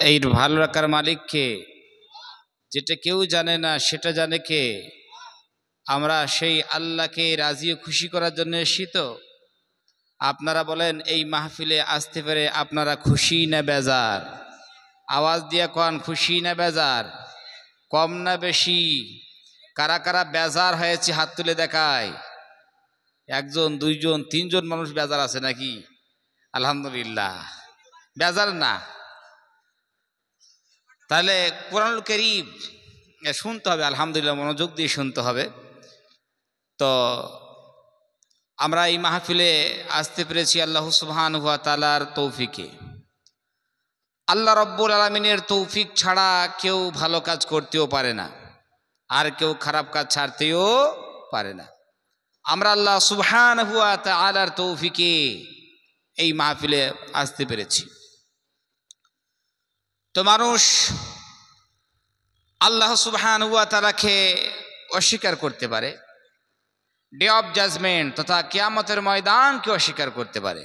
এই ভালো রাখার মালিক কে? যেটা কেউ জানে না সেটা জানে কে? আমরা সেই আল্লাহকে রাজি ও খুশি করার জন্য এসেছি। তো আপনারা বলেন, এই মাহফিলে আসতে পেরে আপনারা খুশি না বেজার? আওয়াজ দিয়ে কোন, খুশি না বেজার? কম না বেশি? কারা কারা বেজার হয়েছে হাত তুলে দেখায়। একজন, দুইজন, তিনজন মানুষ বেজার আছে নাকি? আলহামদুলিল্লাহ, বেজার না? তাহলে কোরআনুল কারীম শুনতে হবে, আলহামদুলিল্লাহ মনোযোগ দিয়ে শুনতে হবে। তো আমরা এই মাহফিলে আসতে পেরেছি আল্লাহ সুবহানাহু ওয়া তাআলার তৌফিকে। আল্লাহ রব্বুল আলামিনের তৌফিক ছাড়া কেউ ভালো কাজ করতেও পারে না, আর কেউ খারাপ কাজ ছাড়তেও পারে না। আমরা আল্লাহ সুবহানাহু ওয়া তাআলার তৌফিকে এই মাহফিলে আসতে পেরেছি। তো মানুষ আল্লাহ সুবহানাহু ওয়া তাআলাকে অস্বীকার করতে পারে, ডে অফ জাজমেন্ট তথা কিয়ামতের ময়দানকে অস্বীকার করতে পারে।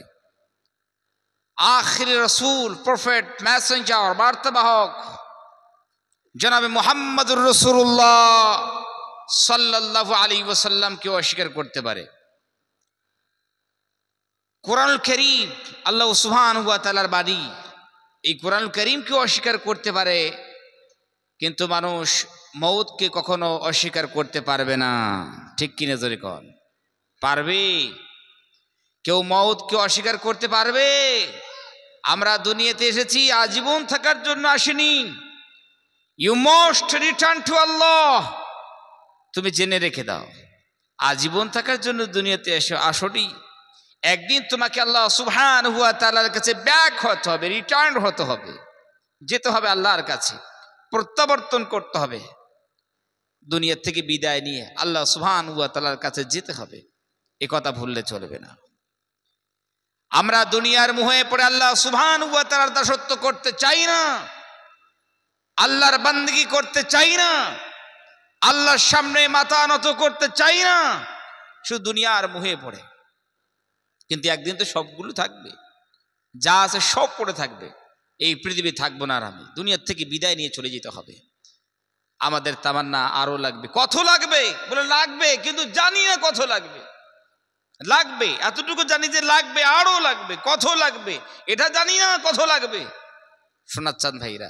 আখির রসুল, প্রফেট, মেসেঞ্জার, বার্তাবাহক জনাবে মুহাম্মদুর রাসূলুল্লাহ সাল্লাল্লাহু আলাইহি ওয়াসাল্লামকে অস্বীকার করতে পারে। কোরআনুল কারীম আল্লাহ সুবহানাহু ওয়া তাআলার বাণী, এই কোরআনুল কারীমকে অস্বীকার করতে পারে, কিন্তু মানুষ মউতকে কখনো অস্বীকার করতে পারবে না। ঠিক কিনা জোরে কন, পারবে? কেউ মউতকে অস্বীকার করতে পারবে? আমরা দুনিয়াতে এসেছি আজীবন থাকার জন্য আসিনি। ইউ মাস্ট রিটার্ন টু আল্লাহ। তুমি জেনে রেখে দাও, আজীবন থাকার জন্য দুনিয়াতে আসোনি। একদিন তোমাকে আল্লাহ সুবহানাহু ওয়া তাআলার কাছে ব্যাক হতে হবে, রিটার্ন হতে হবে, যেতে হবে আল্লাহর কাছে, প্রত্যাবর্তন করতে হবে। দুনিয়া থেকে বিদায় নিয়ে আল্লাহ সুবহানাহু ওয়া তাআলার কাছে যেতে হবে, এ কথা ভুললে চলবে না। আমরা দুনিয়ার মোহে পড়ে আল্লাহ সুবহানাহু ওয়া তাআলার দাসত্ব করতে চাই না, আল্লাহর বান্দেগি করতে চাই না, আল্লাহর সামনে মাথা নত করতে চাই না, শুধু দুনিয়ার মোহে পড়ে। কিন্তু একদিন তো সবগুলো থাকবে, যা আছে সব পড়ে থাকবে, এই পৃথিবী থাকবো না। আর আমি দুনিয়ার থেকে বিদায় নিয়ে চলে যেতে হবে। আমাদের তামান্না আরো লাগবে। কত লাগবে? বলে লাগবে, কিন্তু জানি না কত লাগবে। লাগবে এতটুকু জানি যে লাগবে, আরো লাগবে। কত লাগবে এটা জানি না, কত লাগবে। শোনাচ্ছেন ভাইরা,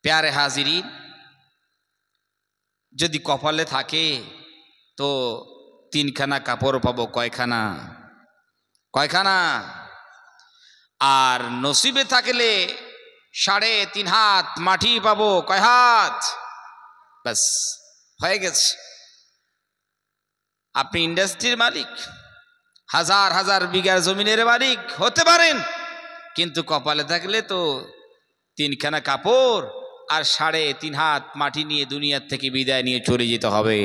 প্যারে হাজিরিন, যদি কপালে থাকে তো তিনখানা কাপড় পাবো। কয়খানা? কয়খানা? আর নসিবে থাকলে 3.5 হাত মাটি পাবো। কয় হাত? ব্যাস, হয়ে গেছে। আপনি ইন্ডাস্ট্রির মালিক, হাজার হাজার বিঘার জমিনের মালিক হতে পারেন, কিন্তু কপালে থাকলে তো 3খানা কাপড় আর 3.5 হাত মাটি নিয়ে দুনিয়ার থেকে বিদায় নিয়ে চলে যেতে হবে।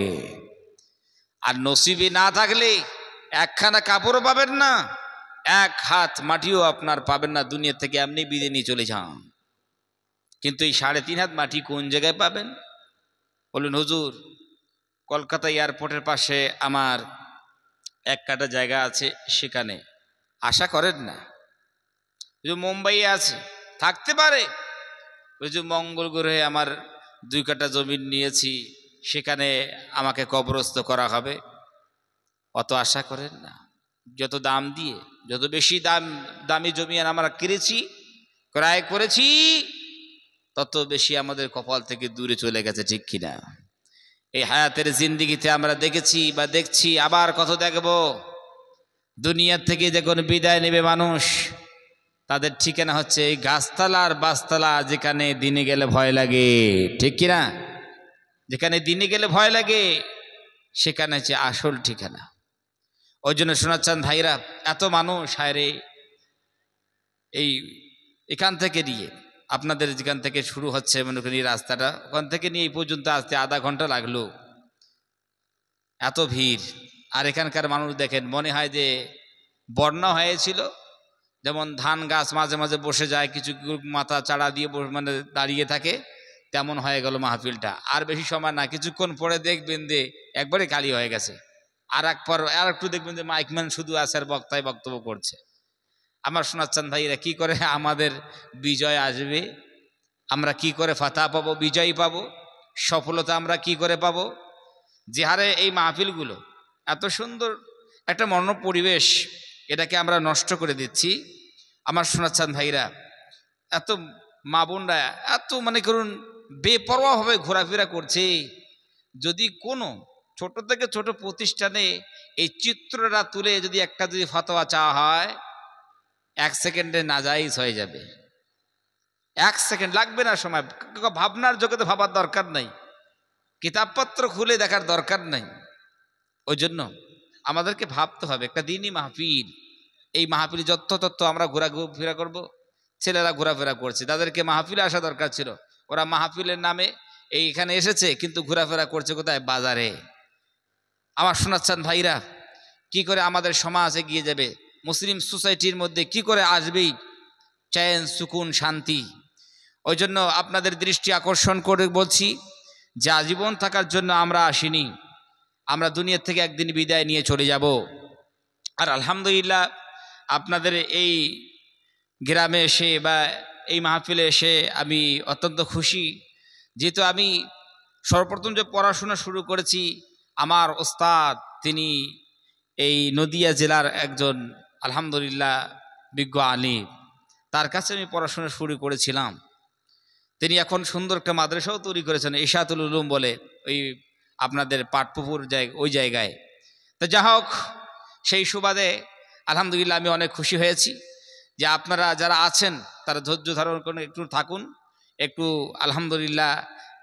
আর নসিবে না থাকলে 1খানা কাপড়ও পাবেন না, 1 হাত মাটিও আপনার পাবেন না, দুনিয়া থেকে এমনি বিদায় নিয়ে চলে যান। কিন্তু এই 3.5 হাত মাটি কোন জায়গায় পাবেন? বললেন হুজুর, কলকাতা এয়ারপোর্টের পাশে আমার 1 কাঠা জায়গা আছে, সেখানে। আশা করেন না। মুম্বাইয়ে আছে, থাকতে পারে। মঙ্গল গ্রহে আমার 2 কাঠা জমি নিয়েছি, সেখানে আমাকে কবরস্থ করা হবে। অত আশা করেন না। যত দাম দিয়ে, যত বেশি দামি জমি আমরা কিনেছি, ক্রয় করেছি, তত বেশি আমাদের কপাল থেকে দূরে চলে গেছে। ঠিক কিনা? এই হায়াতের জিন্দেগিতে আমরা দেখেছি বা দেখছি, আবার কত দেখব। দুনিয়া থেকে যখন বিদায় নেবে মানুষ, তাদের ঠিকানা হচ্ছে এই গাছতলা আর বাসতলা, যেখানে দিনে গেলে ভয় লাগে। ঠিক কিনা? যেখানে দিনে গেলে ভয় লাগে, সেখানে হচ্ছে আসল ঠিকানা। ওই জন্য শোনাচ্ছেন ভাইরা, এত মানুষ, হায়রে, এই এখান থেকে নিয়ে আপনাদের যেখান থেকে শুরু হচ্ছে মনে করি রাস্তাটা, ওখান থেকে নিয়ে এই পর্যন্ত আসতে আধা ঘন্টা লাগলো। এত ভিড়। আর এখানকার মানুষ দেখেন, মনে হয় যে বন্যা হয়েছিল। যেমন ধান গাছ মাঝে মাঝে বসে যায়, কিছু মাথা চাড়া দিয়ে মানে দাঁড়িয়ে থাকে, তেমন হয়ে গেল মাহফিলটা। আর বেশি সময় না, কিছুক্ষণ পরে দেখবেন যে একবারে খালি হয়ে গেছে। আর একটু দেখবেন যে মাইকম্যান শুধু আছে আর বক্তায় বক্তব্য করছে। আমার শোনাচ্ছেন ভাইরা কি করে আমাদের বিজয় আসবে, আমরা কি করে ফাতা পাবো, বিজয়ী পাবো, সফলতা আমরা কি করে পাবো। যে হারে এই মাহফিলগুলো এত সুন্দর একটা মন পরিবেশ, এটাকে আমরা নষ্ট করে দিচ্ছি। আমার শোনাচ্ছেন ভাইরা, এত মা বোনরা এত মনে করুন বেপরোয়াভাবে ঘোরাফেরা করছে। যদি কোনো ছোট থেকে ছোট প্রতিষ্ঠানে এই চিত্রটা তুলে যদি একটা যদি ফতোয়া চাওয়া হয়, 1 সেকেন্ডে নাজায়েজ হয়ে যাবে। 1 সেকেন্ড লাগবে না সময়, ভাবনার জগতে ভাবার দরকার নাই, কিতাবপত্র খুলে দেখার দরকার নাই। ওই জন্য আমাদেরকে ভাবতে হবে একটা দিনই মাহফিল, এই মাহফিল যত তথ্য আমরা ঘোরাফেরা করব। ছেলেরা ঘোরাফেরা করছে, তাদেরকে মাহফিলে আসা দরকার ছিল। ওরা মাহফিলের নামে এইখানে এসেছে, কিন্তু ঘোরাফেরা করছে কোথায়, বাজারে। আমার শোনাচ্ছেন ভাইরা, কি করে আমাদের সমাজ এগিয়ে যাবে, মুসলিম সোসাইটির মধ্যে কি করে আসবেই চ্যান, সুকুন, শান্তি। ওই জন্য আপনাদের দৃষ্টি আকর্ষণ করে বলছি যে আজীবন থাকার জন্য আমরা আসিনি, আমরা দুনিয়া থেকে একদিন বিদায় নিয়ে চলে যাব। আর আলহামদুলিল্লাহ আপনাদের এই গ্রামে এসে বা এই মাহফিলে এসে আমি অত্যন্ত খুশি, যেহেতু আমি সর্বপ্রথম যে পড়াশোনা শুরু করেছি, আমার ওস্তাদ তিনি এই নদিয়া জেলার একজন আলহামদুলিল্লাহ বিজ্ঞ আলিম, তার কাছে আমি পড়াশোনা শুরু করেছিলাম। তিনি এখন সুন্দর একটা মাদ্রাসাও তৈরি করেছেন, ইশাতুল উলুম বলে, ওই আপনাদের পাটপুকুর ওই জায়গায়। তো যা হোক, সেই সুবাদে আলহামদুলিল্লাহ আমি অনেক খুশি হয়েছি যে আপনারা যারা আছেন তারা ধৈর্য ধারণ করে একটু থাকুন, একটু আলহামদুলিল্লাহ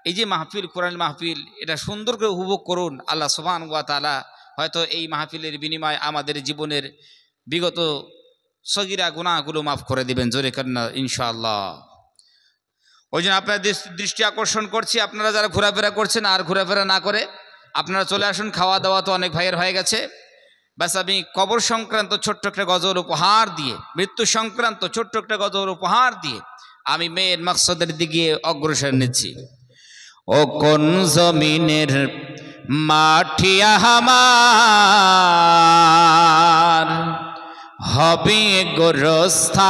এই যে মাহফিল, কোরআন মাহফিল, এটা সুন্দর করে উপভোগ করুন। আল্লাহ সুবহানাহু ওয়া তাআলা হয়তো এই মাহফিলের বিনিময়ে আমাদের জীবনের বিগত সগীরা গুনাহগুলো মাফ করে দিবেন, জোরে কন্যা ইনশাআল্লাহ। ওই জন্য আপনার দৃষ্টি আকর্ষণ করছি, আপনারা যারা ঘোরাফেরা করছেন আর ঘোরাফেরা না করে আপনারা চলে আসুন। খাওয়া দাওয়া তো অনেক ভাইয়ের হয়ে গেছে। ব্যাস আমি কবর সংক্রান্ত ছোট্ট একটা গজল উপহার দিয়ে, মৃত্যু সংক্রান্ত ছোট্ট একটা গজল উপহার দিয়ে আমি মেয়ের মাকসাদের দিকে অগ্রসর নিচ্ছি। ও কোন জমিনের মাটি আমার হবে গোরস্থান,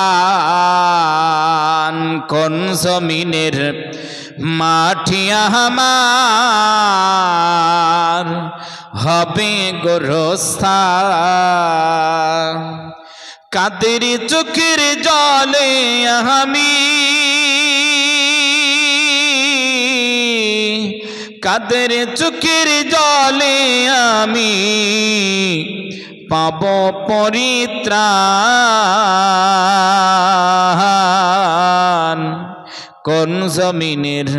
কোন জমিনের মাটি আমার হবে গোরস্থান। কাদের চোখের জলে আমি, কাদের চোখের জলে আমি পাব পরিত্রাণ, কোন জমিনের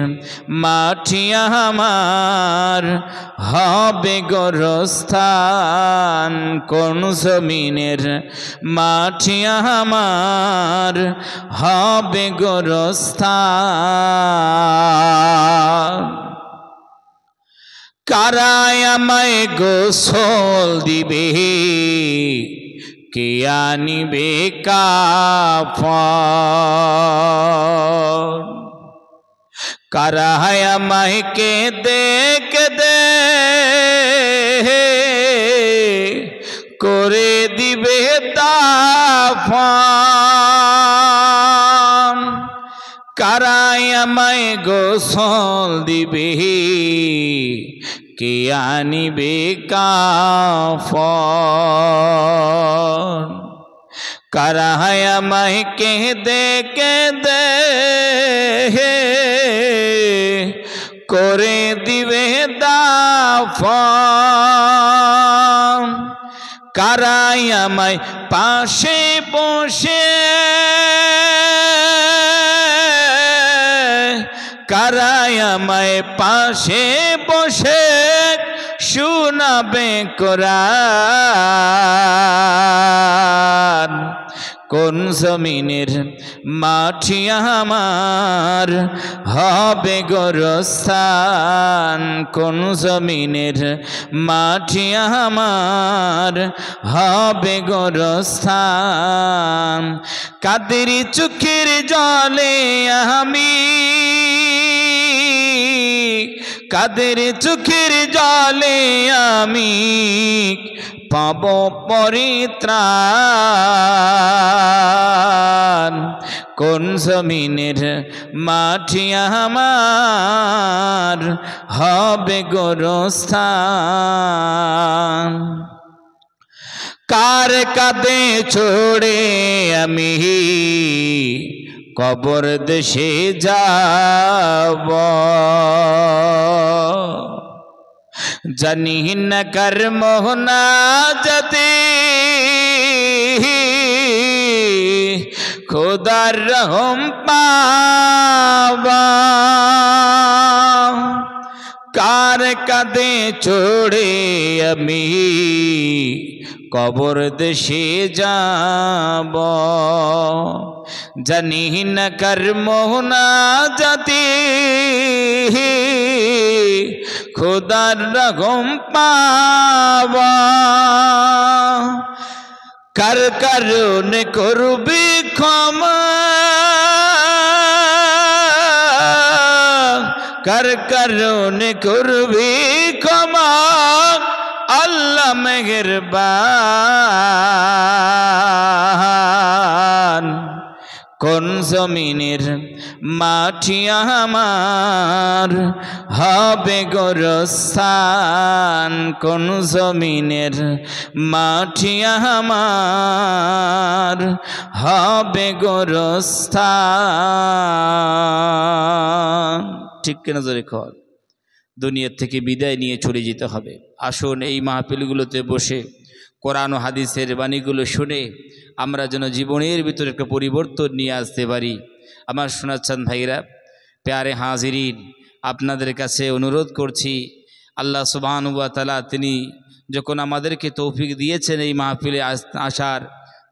মাটি আমার হবে গোরস্থান, কোন জমিনের মাটি আমার হবে গোরস্থান। কারায় আমায় গোসল দিবে, কে আনিবে কাফন, কারায় আমায় কেঁদে কেঁদে করে দিবে দাফন, কারায় আমায় গোসল দিবে, কে আনিবে কাফন, কারায় আমায় কেঁদে কেঁদে করে দিবে দাফন, কারায় আমায় পাশে বসে, কারায় আমায় পাশে বসে শোনাবে কোরআন, কোন জমিনের মাটি আমার হবে গোরস্থান, কোন জমিনের মাটি আমার হবে গোরস্থান। কাদের চোখের জলে আমি, কাদের চোখের জলে আমি পাব পরিত্রাণ। কোন জমিনের মাটি আমার হবে গোরস্থান। কার কাঁধে ছড়ে আমি কবর দেশে যাব, জানি না কার মোহনা যাতে খোদার রহম পাবা। কার কাঁধে চড়ে আমি কবর দেশে যাব, জানি না কার মোহনা যাতে খোদার রহম পাবা। কার কারণে করবি ক্ষমা, কার কারণে করবি ক্ষমা, আল্লাহ মেহেরবান। কোন জমিনের মাটি আমার হবে গোরস্থান, কোন জমিনের মাটি আমার হবে গোরস্থান। ঠিক কিনা জোরে কর। দুনিয়ার থেকে বিদায় নিয়ে চলে যেতে হবে। আসুন এই মাহফিলগুলোতে বসে কোরআন ও হাদিসের বাণীগুলো শুনে আমরা যেন জীবনের ভিতরে একটা পরিবর্তন নিয়ে আসতে পারি। আমার শোনাচ্ছেন ভাইরা, প্যারে হাজিরিন, আপনাদের কাছে অনুরোধ করছি, আল্লাহ সুবহানাহু ওয়া তাআলা তিনি যখন আমাদেরকে তৌফিক দিয়েছেন এই মাহফিলে আসার,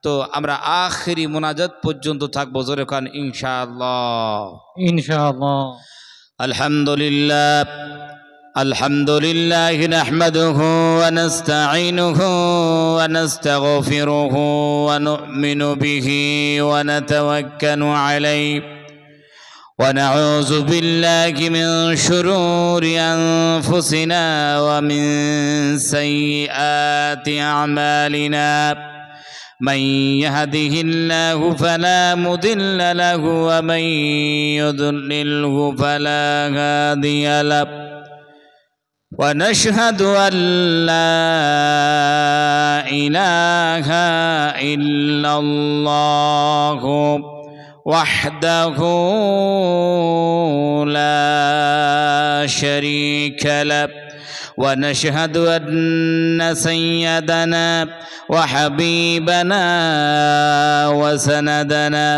তো আমরা আখিরি মোনাজাত পর্যন্ত থাকবো। জোরে কান ইনশাআল্লাহ। ইনশাআল্লাহ। আলহামদুলিল্লাহ আলহামদুলিল্লাহ নাহমাদুহু ওয়া নাস্তাঈনুহু ওয়া নাস্তাগফিরুহু ওয়া নু'মিনু বিহি ওয়া নাতাওয়াক্কালু আলাইহি ওয়া নাউযু বিল্লাহি মিন শুরুরি আনফুসিনা ওয়া মিন সাইয়্যাতি আ'মালিনা। من يهده الله فلا مضل له ومن يضلله فلا هادي له، ونشهد أن لا إله إلا الله وحده لا شريك له، ونشهد أن سيدنا وحبيبنا وسندنا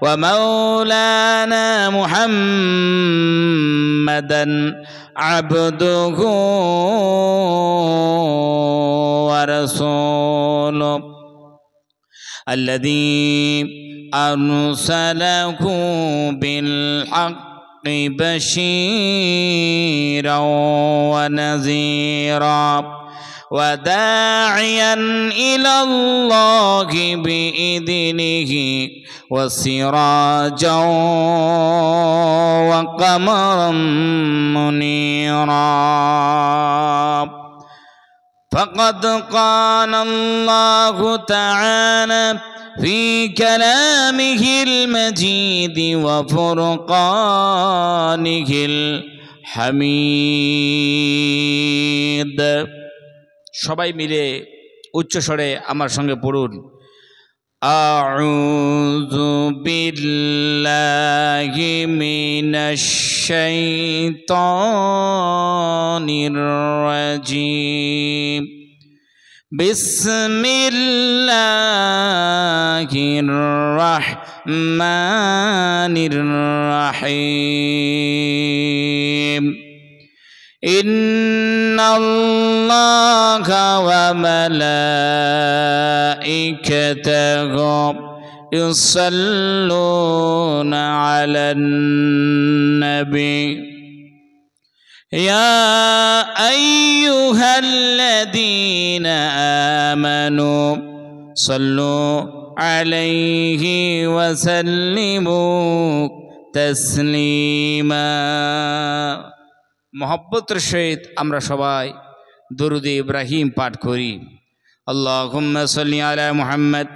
ومولانا محمدا عبده ورسوله الذي أرسله بالحق بشيرا ونذيرا وداعيا إلى الله بإذنه وسراجا وقمرا منيرا. فقد قال الله تعالى في كلامه المجيد وفرقانه الحميد. সবাই মিলে উচ্চ স্বরে আমার সঙ্গে পড়ুন, আউযু বিল্লাহি মিনাশ শাইতানির রাজীম। বিসমিল্লাহির রাহমানির রাহিম। ইন্নাল্লাহা ওয়া মালাইকাতাহু ইউসাল্লুনা আলান নবী ইয়া আইয়ুহাল্লাযীনা আমানু সাল্লু আলাইহি ওয়া সাল্লিমু তাসলিমা। মহব্বতের সহিত আমরা সবাই দরুদে ইব্রাহিম পাঠ করি। اللهم صل على محمد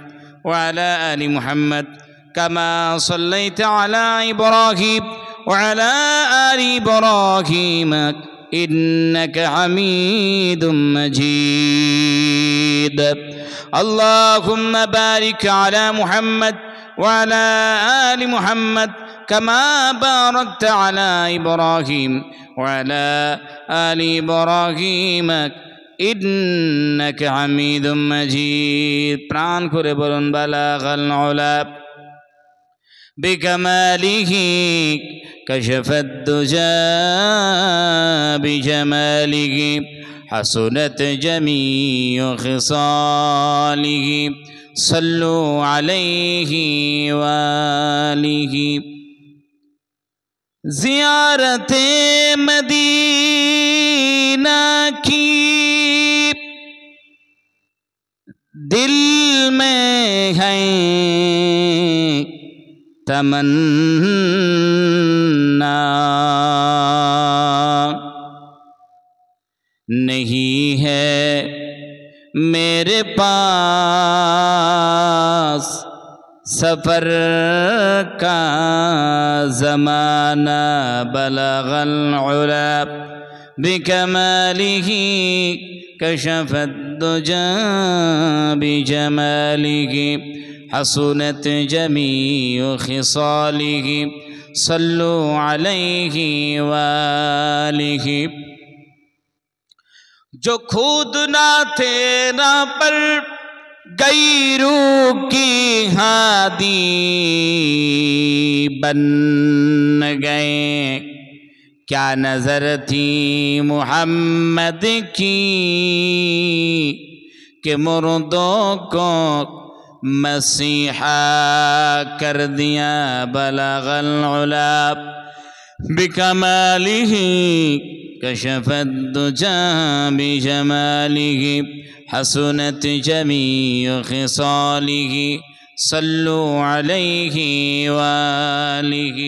وعلى آل محمد كما صليت على إبراهيم وعلى آل إبراهيم إنك حميد مجيد اللهم بارك على محمد وعلى آل محمد كما باركت على إبراهيم وعلى آل إبراهيم إنك حميد مجيد প্রাণ করে বলুন বালাগাল উলা بكماله كشف الدجى بجماله حسنت جميع خصاله صلوا عليه وآله زیارت مدینہ کی دل میں ہے تمنا نہیں ہے میرے پاس سفر کا زمانہ بلغ العلا بکمالہ کشف الدجى بجمالہ حسنت جميع خصاله صلوا عليه وآله جو خود نہ تھے نہ پر غیروں کی ہادی بن گئے کیا نظر تھی محمد کی کہ مردوں کو مسیحا کر دیا بلغ العلا بکمالہ کشف الدجى بجمالہ حسنت جميع خصاله صلوا عليه وآله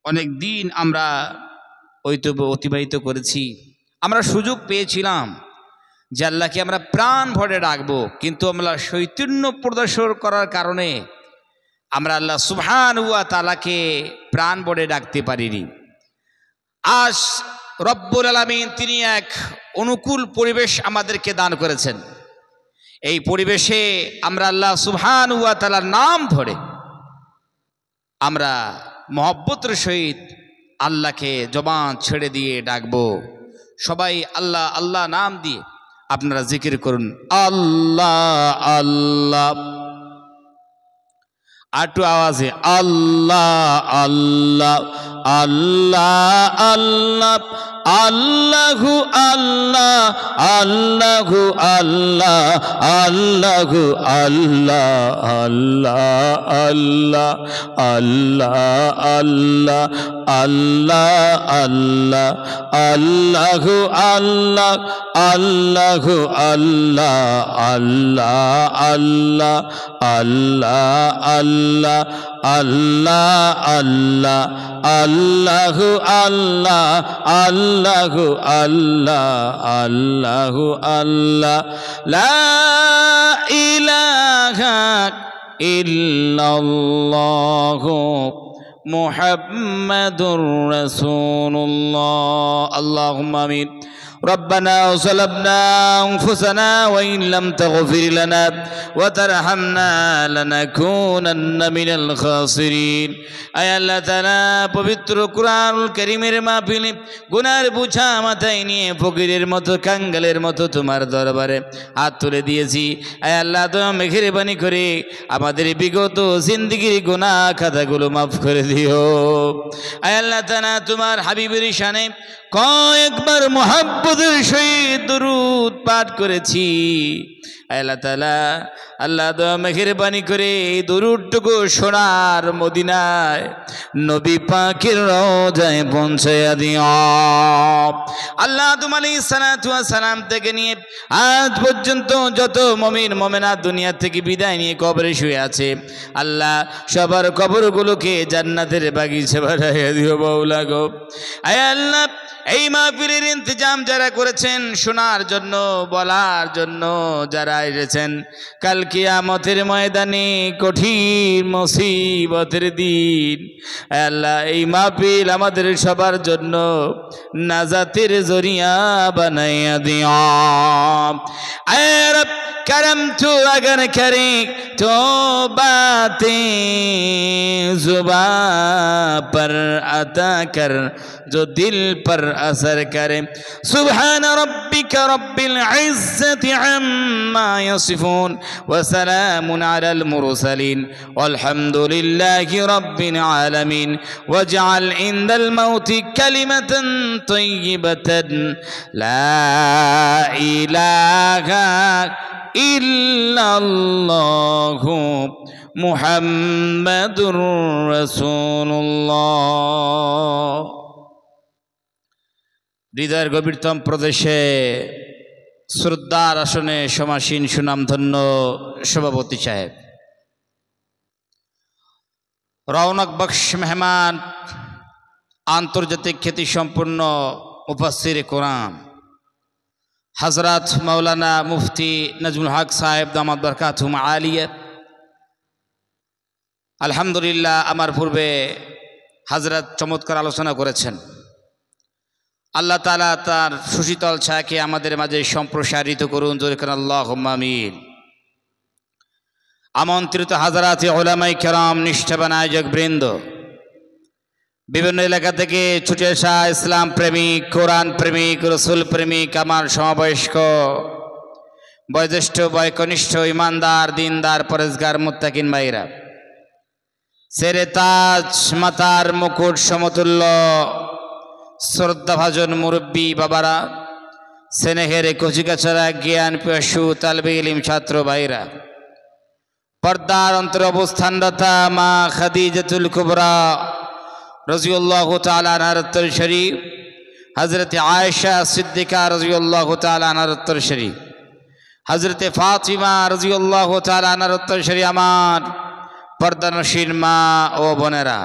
অনেক দিন আমরা অতিবাহিত করেছি আমরা সুযোগ পেয়েছিলাম যে আল্লাহকে আমরা প্রাণ ভরে ডাকবো কিন্তু আমরা শৈতন্য প্রদর্শন করার কারণে আমরা আল্লাহ সুবহানাহু ওয়া তাআলাকে প্রাণ ভরে ডাকতে পারিনি আজ রব্বুল আলামিন তিনি এক অনুকূল পরিবেশ আমাদেরকে দান করেছেন এই পরিবেশে আমরা আল্লাহ সুবহানাহু ওয়া তাআলার নাম ধরে আমরা মহব্বতের সহিত আল্লাহকে জবান ছেড়ে দিয়ে ডাকবো সবাই আল্লাহ আল্লাহ নাম দিয়ে আপনারা জিকির করুন আল্লাহ আল্লাহ আটু আওয়াজে আল্লাহ আল্লাহ আল্লাহ আল্লাহ আল্লাহু আল্লাহ আল্লাহু আল্লাহ আল্লাহু আল্লাহ আল্লাহ আল্লাহ আল্লাহ আল্লাহ আল্লাহ আল্লাহু আল্লাহ আল্লাহু আল্লাহ আল্লাহ আল্লাহ আল্লাহ আল্লাহ আল্লাহ আল্লাহু আল্লাহ আল্লাহু আল্লাহ আল্লাহু আল্লাহ লা ইলাহা ইল্লাল্লাহু মুহাম্মাদুর রাসূলুল্লাহ আল্লাহুম্মা আমিন ربنا ظلمنا أنفسنا وإن لم تغفر لنا وترحمنا لنكونن من الخاسرين أي الله تعالى পবিত্র কুরআনুল কারীমের মাহফিলে গুনার বোঝা মাথায় নিয়ে ফকিরের মতো কাঙ্গালের মতো তোমার দরবারে হাত তুলে দিয়েছি আয় আল্লাহ তুমি মেহেরবানি করে আমাদের বিগত জিন্দেগির গুনাহ খাতাগুলো maaf করে দিও আয় আল্লাহ তাআলা তোমার হাবিবের শানে কয়েকবার মুহাব্বতের সহিত দরুদ পাঠ করেছি আল্লাহ তাআলা আল্লাহ দয়া মেহেরবানি করে এই দরুদটুকু সোনার মদিনায় নবী পাকের রওজায় পৌঁছায়া দিও আল্লাহ আদম আলাইহিস সালাতু ওয়াস সালাম থেকে নিয়ে আজ পর্যন্ত যত মুমিন মুমিনাত দুনিয়া থেকে বিদায় নিয়ে কবরে শুয়ে আছে আল্লাহ সবার কবরগুলোকে জান্নাতের বাগিচা বানাইয়া দিও মাওলা গো আয় আল্লাহ এই মাহফিলের ইন্তজাম যারা করেছেন, শোনার জন্য, বলার জন্য যারা এসেছেন, কাল কিয়ামতের ময়দানে কঠিন মুসিবতের দিন আল্লাহ এই মাহফিল আমাদের সবার জন্য নাজাতের জরিয়া বানাইয়া দিও। আয় রব करम तू अगर करे तो बातें जुबा पर अता कर जो दिल पर असर करे। सुभान रब्बिका रब्बिल इज्जति अम्मा यसिफून व सलामुन अलल मुरसलीन वल्हम्दुलिल्लाहि रब्बिल आलमीन वजअल इंदल मौति कलिमतन तय्यिबतन ला इलाहा इल्लल्लाहु मुहम्मदुर रसूलुल्लाह। হৃদয়ের গভীরতম প্রদেশে শ্রদ্ধার আসনে সমাসীন সুনামধন্য সভাপতি সাহেব, রৌনক বখশ মেহমান, আন্তর্জাতিক খ্যাতিসম্পন্ন মুফাসসির কোরআন হযরত মাওলানা মুফতি নাজমুল হক সাহেব দামাত বরকাতুহুম আলিয়া, আলহামদুলিল্লাহ আমার পূর্বে হযরত চমৎকার আলোচনা করেছেন। আল্লাহ তাআলা তার সুশীতল ছায়াকে আমাদের মাঝে সম্প্রসারিত করুন, জোরে করে আল্লাহুম্মা আমিন। আমন্ত্রিত হাজারাতে উলামায়ে কেরাম, নিষ্ঠাবান আয়োজক বৃন্দ, বিভিন্ন এলাকা থেকে ছুটে আসা ইসলাম প্রেমিক, কোরআন প্রেমিক, রসুল প্রেমিক, আমার সমবয়স্ক, বয়োজ্যেষ্ঠ, বয়কনিষ্ঠ, ইমানদার, দিনদার, পরেজগার, মুত্তাকিন ভাইরা, সেরে তাজ, মাতার মুকুট সমতুল্য শ্রদ্ধাভাজন মুরব্বী বাবারা, স্নেহের কচিকাচারা, জ্ঞান পিপাসু তালবে ইলম ছাত্র ভাইরা, পর্দার অন্তরে অবস্থানরতা মা খাদিজাতুল কুবরা রাদিয়াল্লাহু তাআলা আনহার উত্তর শরীফ, হযরত আয়েশা সিদ্দিকা রাদিয়াল্লাহু তাআলা আনহার উত্তর শরীফ, হযরত ফাতিমা রাদিয়াল্লাহু তাআলা আনহার উত্তর শরীফ, আমার পর্দানশীল মা ও বোনেরা,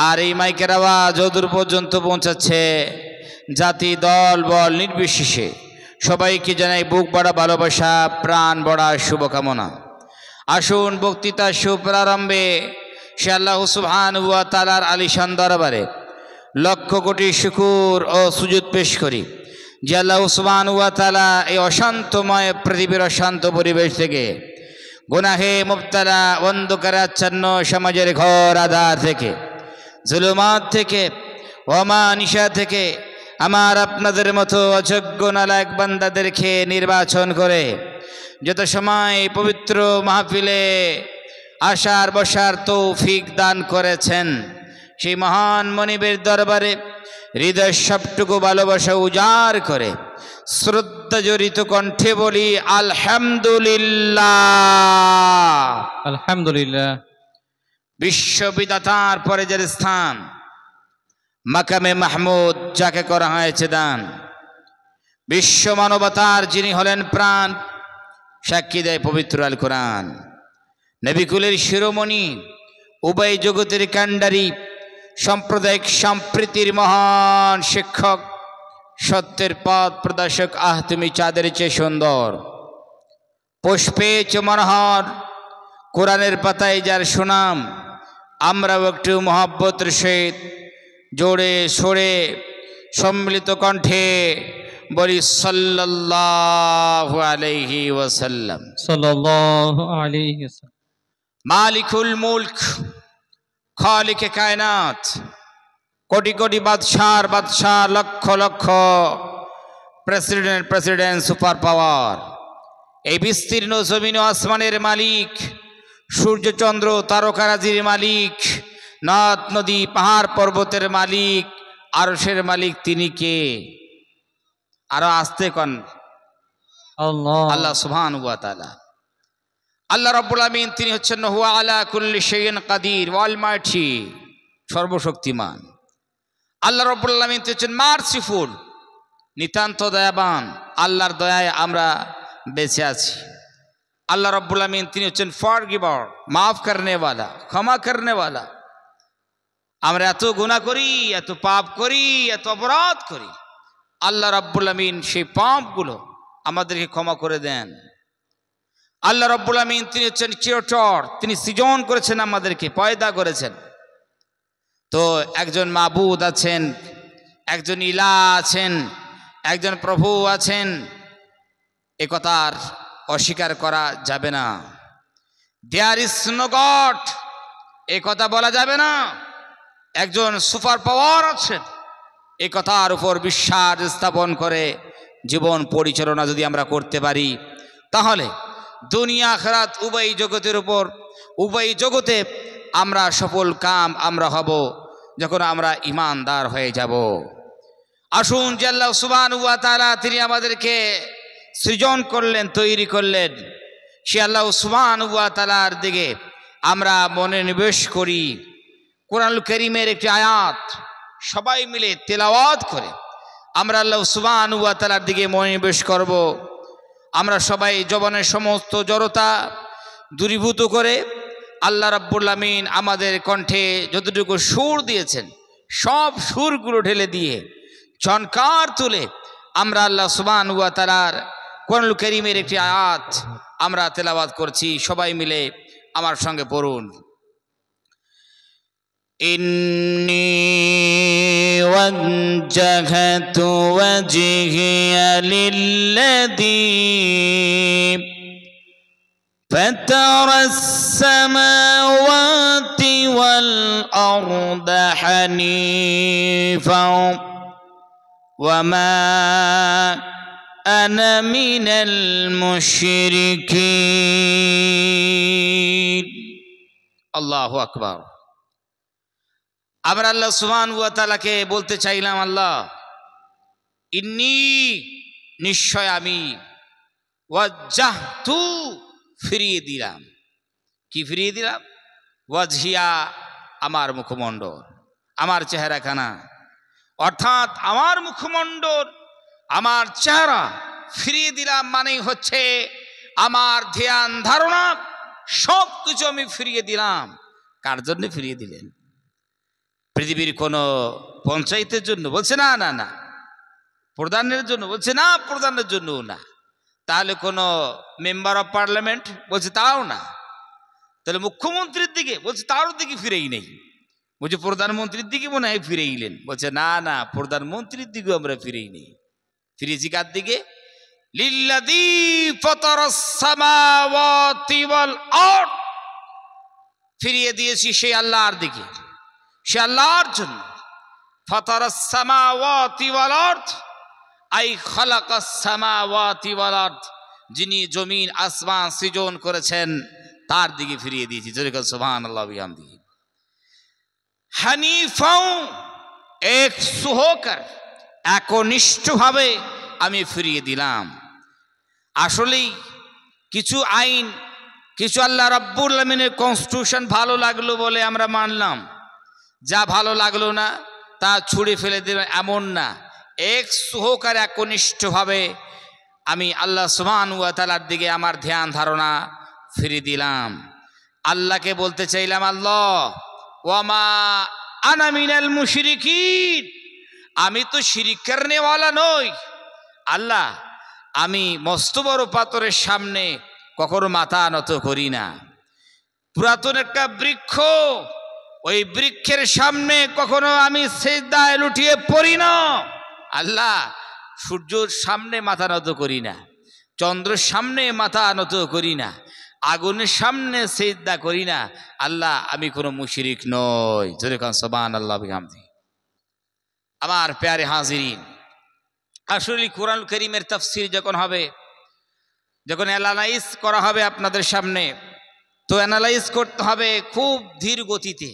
আর এই মাইকের আওয়াজ যতদূর পর্যন্ত পৌঁছাচ্ছে, জাতি দল বল নির্বিশেষে সবাইকে জানাই বুক বড়া ভালোবাসা, প্রাণ বড়া শুভকামনা। আসুন বক্তৃতা সুপ্রারম্ভে সে আল্লাহ সুবহানাহু ওয়া তাআলার আলিশান দরবারে লক্ষ কোটি শুকর ও সুজুদ পেশ করি যে আল্লাহ সুবহানাহু ওয়া তাআলা এই অশান্তময় পৃথিবীর অশান্ত পরিবেশ থেকে, গুনাহে মুবতালা অন্ধকারে আচ্ছন্ন সমাজের ঘর আধার থেকে, জুলুমাত থেকে, অমানিসা থেকে আমার আপনাদের মতো অযোগ্য নালায়েক বান্দাদেরকে নির্বাচন করে যত সময় পবিত্র মাহফিলে আসার বসার তৌফিক দান করেছেন, সেই মহান মনিবের দরবারে হৃদয় সবটুকু ভালোবাসা উজাড় করে শ্রদ্ধা জড়িত কণ্ঠে বলি আলহামদুলিল্লাহ। আলহামদুলিল্লাহ। বিশ্ববিদাতার পরে যার স্থান মাকামে মাহমুদ, যাকে করা হয়েছে দান, বিশ্ব মানবতার যিনি হলেন প্রাণ, সাক্ষী দেয় পবিত্র আল কোরআন। নবিকুলের শিরোমণি, উভয় জগতের কাণ্ডারি, সাম্প্রদায়িক সম্প্রীতির মহান শিক্ষক, সত্যের পথ প্রদর্শক, আহ তুমি চাঁদের চেয়ে সুন্দর, পুষ্পে চেয়ে মনোহর, কোরআনের পাতায় যার সুনাম, আমরাও একটু মহব্বতের সহিত জোরে সোরে সম্মিলিত কণ্ঠে বলি সাল্লাল্লাহু আলাইহি ওয়াসাল্লাম। সাল্লাল্লাহু আলাইহি ওয়াসাল্লাম। মালিকুল মুলক, খালিকে কায়নাত, কোটি কোটি বাদশার বাদশাহ, lakh lakh president, super power, এই বিস্তীর্ণ জমিন ও আসমানের মালিক, সূর্যচন্দ্র তারকারাজির মালিক, নদ নদী পাহাড় পর্বতের মালিক, আরশের মালিক, তিনি কে? আরো আসতে কন আল্লাহ সুবহানাহু ওয়া তাআলা। আল্লাহ রাব্বুল আমিন তিনি হচ্ছেন হুয়া আলা কুল্লি শাইইন কাদির, অলমাইটি, সর্বশক্তিমান। আল্লাহ রাব্বুল আমিন তিনি হচ্ছেন মার্সিফুল, নিতান্ত দয়াবান। আল্লাহর দয়ায় আমরা বেঁচে আছি। আল্লাহ রাব্বুল আমিন তিনি হচ্ছেন ফরগিভার, মাফ করনে ওয়ালা, ক্ষমা করনে ওয়ালা। আমরা এত গুনাহ করি, এত পাপ করি, এত অপরাধ করি, আল্লাহ রাব্বুল আমিন সেই পাপগুলো আমাদেরকে ক্ষমা করে দেন। আল্লাহ রাব্বুল আমিন তিনি হচ্ছেন ক্রিয়েটর, তিনি সৃজন করেছেন, আমাদেরকে পয়দা করেছেন। তো একজন মাবুদ আছেন, একজন ইলাহ আছেন, একজন প্রভু আছেন, এ কথার অস্বীকার করা যাবে না। দেয়ার ইজ নো গড, এ কথা বলা যাবে না। একজন সুপার পাওয়ার আছেন, এ কথার উপর বিশ্বাস স্থাপন করে জীবন পরিচালনা যদি আমরা করতে পারি, তাহলে দুনিয়া আখিরাত উভয় জগতের উপর, উভয় জগতে আমরা সফল কাম আমরা হব যখন আমরা ঈমানদার হয়ে যাব। আসুন যে আল্লাহ সুবহানাহু ওয়া তাআলা তিনি আমাদেরকে সৃজন করলেন, তৈরি করলেন, সে আল্লাহ সুবহানাহু ওয়া তাআলার দিকে আমরা মনোনিবেশ করি। কোরআনুল কারীমের একটি আয়াত সবাই মিলে তেলাওয়াত করে আমরা আল্লাহ সুবহানাহু ওয়া তাআলার দিকে মনোনিবেশ করব। আমরা সবাই জবানের সমস্ত জড়তা দূরীভূত করে আল্লাহ রাব্বুল আমিন আমাদের কণ্ঠে যতটুকু সুর দিয়েছেন সব সুরগুলো ঢেলে দিয়ে ঝনকার তুলে আমরা আল্লাহ সুবহানাহু ওয়া তাআলার কোরআনুল কারীমের একটি আয়াত আমরা তেলাওয়াত করছি। সবাই মিলে আমার সঙ্গে পড়ুন। ইন্নী ওয়াজ্জাহতু ওয়াজহিয়া লিল্লাযী فطر السماوات والأرض حنيفا وما أنا من المشركين الله أكبر। আমরা আল্লাহ সুবহানাহু ওয়া তাআলাকে বলতে চাইলাম, আল্লাহ ইন্নী নিশ্চয় আমি, ওয়াজ্জাহতু ফিরিয়ে দিলাম। কি ফিরিয়ে দিলাম? ওয়াজহিয়া আমার মুখমণ্ডল, আমার চেহারাখানা, অর্থাৎ আমার মুখমণ্ডল, আমার চেহারা ফিরিয়ে দিলাম মানেই হচ্ছে আমার ধ্যান ধারণা সব কিছু আমি ফিরিয়ে দিলাম। কার জন্য ফিরিয়ে দিলেন? পৃথিবীর কোনো পঞ্চায়েতের জন্য? বলছে না না না। প্রধানের জন্য? বলছে না, প্রধানের জন্য না। তাহলে কোনো মেম্বার অফ পার্লামেন্ট? বলছে তাও না। তাহলে মুখ্যমন্ত্রীর দিকে? বলছে তার দিকে ফিরেই নেই। বলছে প্রধানমন্ত্রীর দিকে মনে হয় ফিরেইলেন। বলছে না না, প্রধানমন্ত্রীর দিকেও আমরা ফিরেই নেই। ফিরেছি কার দিকে? লিল্লাযী ফাতারাস সামাওয়াতি ওয়াল আরদ, ফিরিয়ে দিয়েছি সেই আল্লাহর দিকে, সে আল্লাহর জন্য। ফাতারাস সামাওয়াতি ওয়াল আরদ আই খালাকাস সামাওয়াতি ওয়াল আরদ, যিনি জমিন আসমান সৃজন করেছেন তার দিকে ফিরিয়ে দিয়েছি। জোরে বল সুবহানাল্লাহ ওয়া বিহামদিহি। হানিফাও, এক সুহকার, একনিষ্ঠভাবে আমি ফিরিয়ে দিলাম। আসলেই কিছু আইন, কিছু আল্লাহ রাব্বুল আমিনের কনস্টিটিউশন ভালো লাগলো বলে আমরা মানলাম, যা ভালো লাগলো না তা ছুঁড়ে ফেলে দেবে এমন না। এক সুহকার একনিষ্ঠভাবে আমি আল্লাহ সুবহানাহু ওয়া তাআলার দিকে আমার ধ্যান ধারণা ফিরিয়ে দিলাম। আল্লাহকে বলতে চাইলাম, আল্লাহ ওয়ামা আনা মিনাল মুশরিকিন, আমি তো শিরিক করনেওয়ালা নই। আল্লাহ আমি মস্ত বড় পাথরের সামনে কখনো মাথা নত করি না। পুরাতন একটা বৃক্ষ, ওই বৃক্ষের সামনে কখনো আমি সিজদায় লুটিয়ে পড়ি না। আল্লাহ সূর্যের সামনে মাথা নত করি না, চন্দ্রের সামনে মাথা নত করি না, আগুনের সামনে সিজদা করি না। আল্লাহ আমি কোনো মুশরিক নই। জোরে কান সুবহানাল্লাহ ওয়া বিহামদিহি। আমার প্যারে হাজিরিন, আসলে কোরআন কারীমের তাফসীর যখন হবে, যখন অ্যানালাইজ করা হবে আপনাদের সামনে, তো অ্যানালাইজ করতে হবে খুব ধীর গতিতে,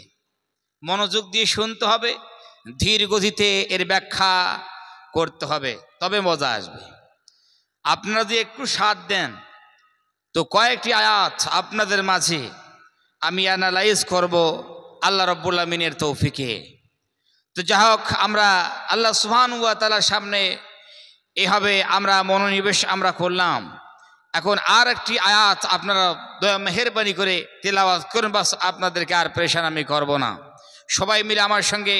মনোযোগ দিয়ে শুনতে হবে, ধীর গতিতে এর ব্যাখ্যা করতে হবে, তবে মজা আসবে। আপনারা যদি একটু সাথ দেন তো কয়েকটি আয়াত আপনাদের মাঝে আমি অ্যানালাইজ করব আল্লাহ রাব্বুল আমিনের তৌফিকে। তো যা হোক, আমরা আল্লাহ সুবহানাহু ওয়া তাআলার সামনে এভাবে আমরা মনোনিবেশ আমরা করলাম। এখন আর একটি আয়াত আপনারা দয়া মেহেরবানি করে তেলাওয়াত করুন, বাস আপনাদেরকে আর পেরেশান আমি করব না। সবাই মিলে আমার সঙ্গে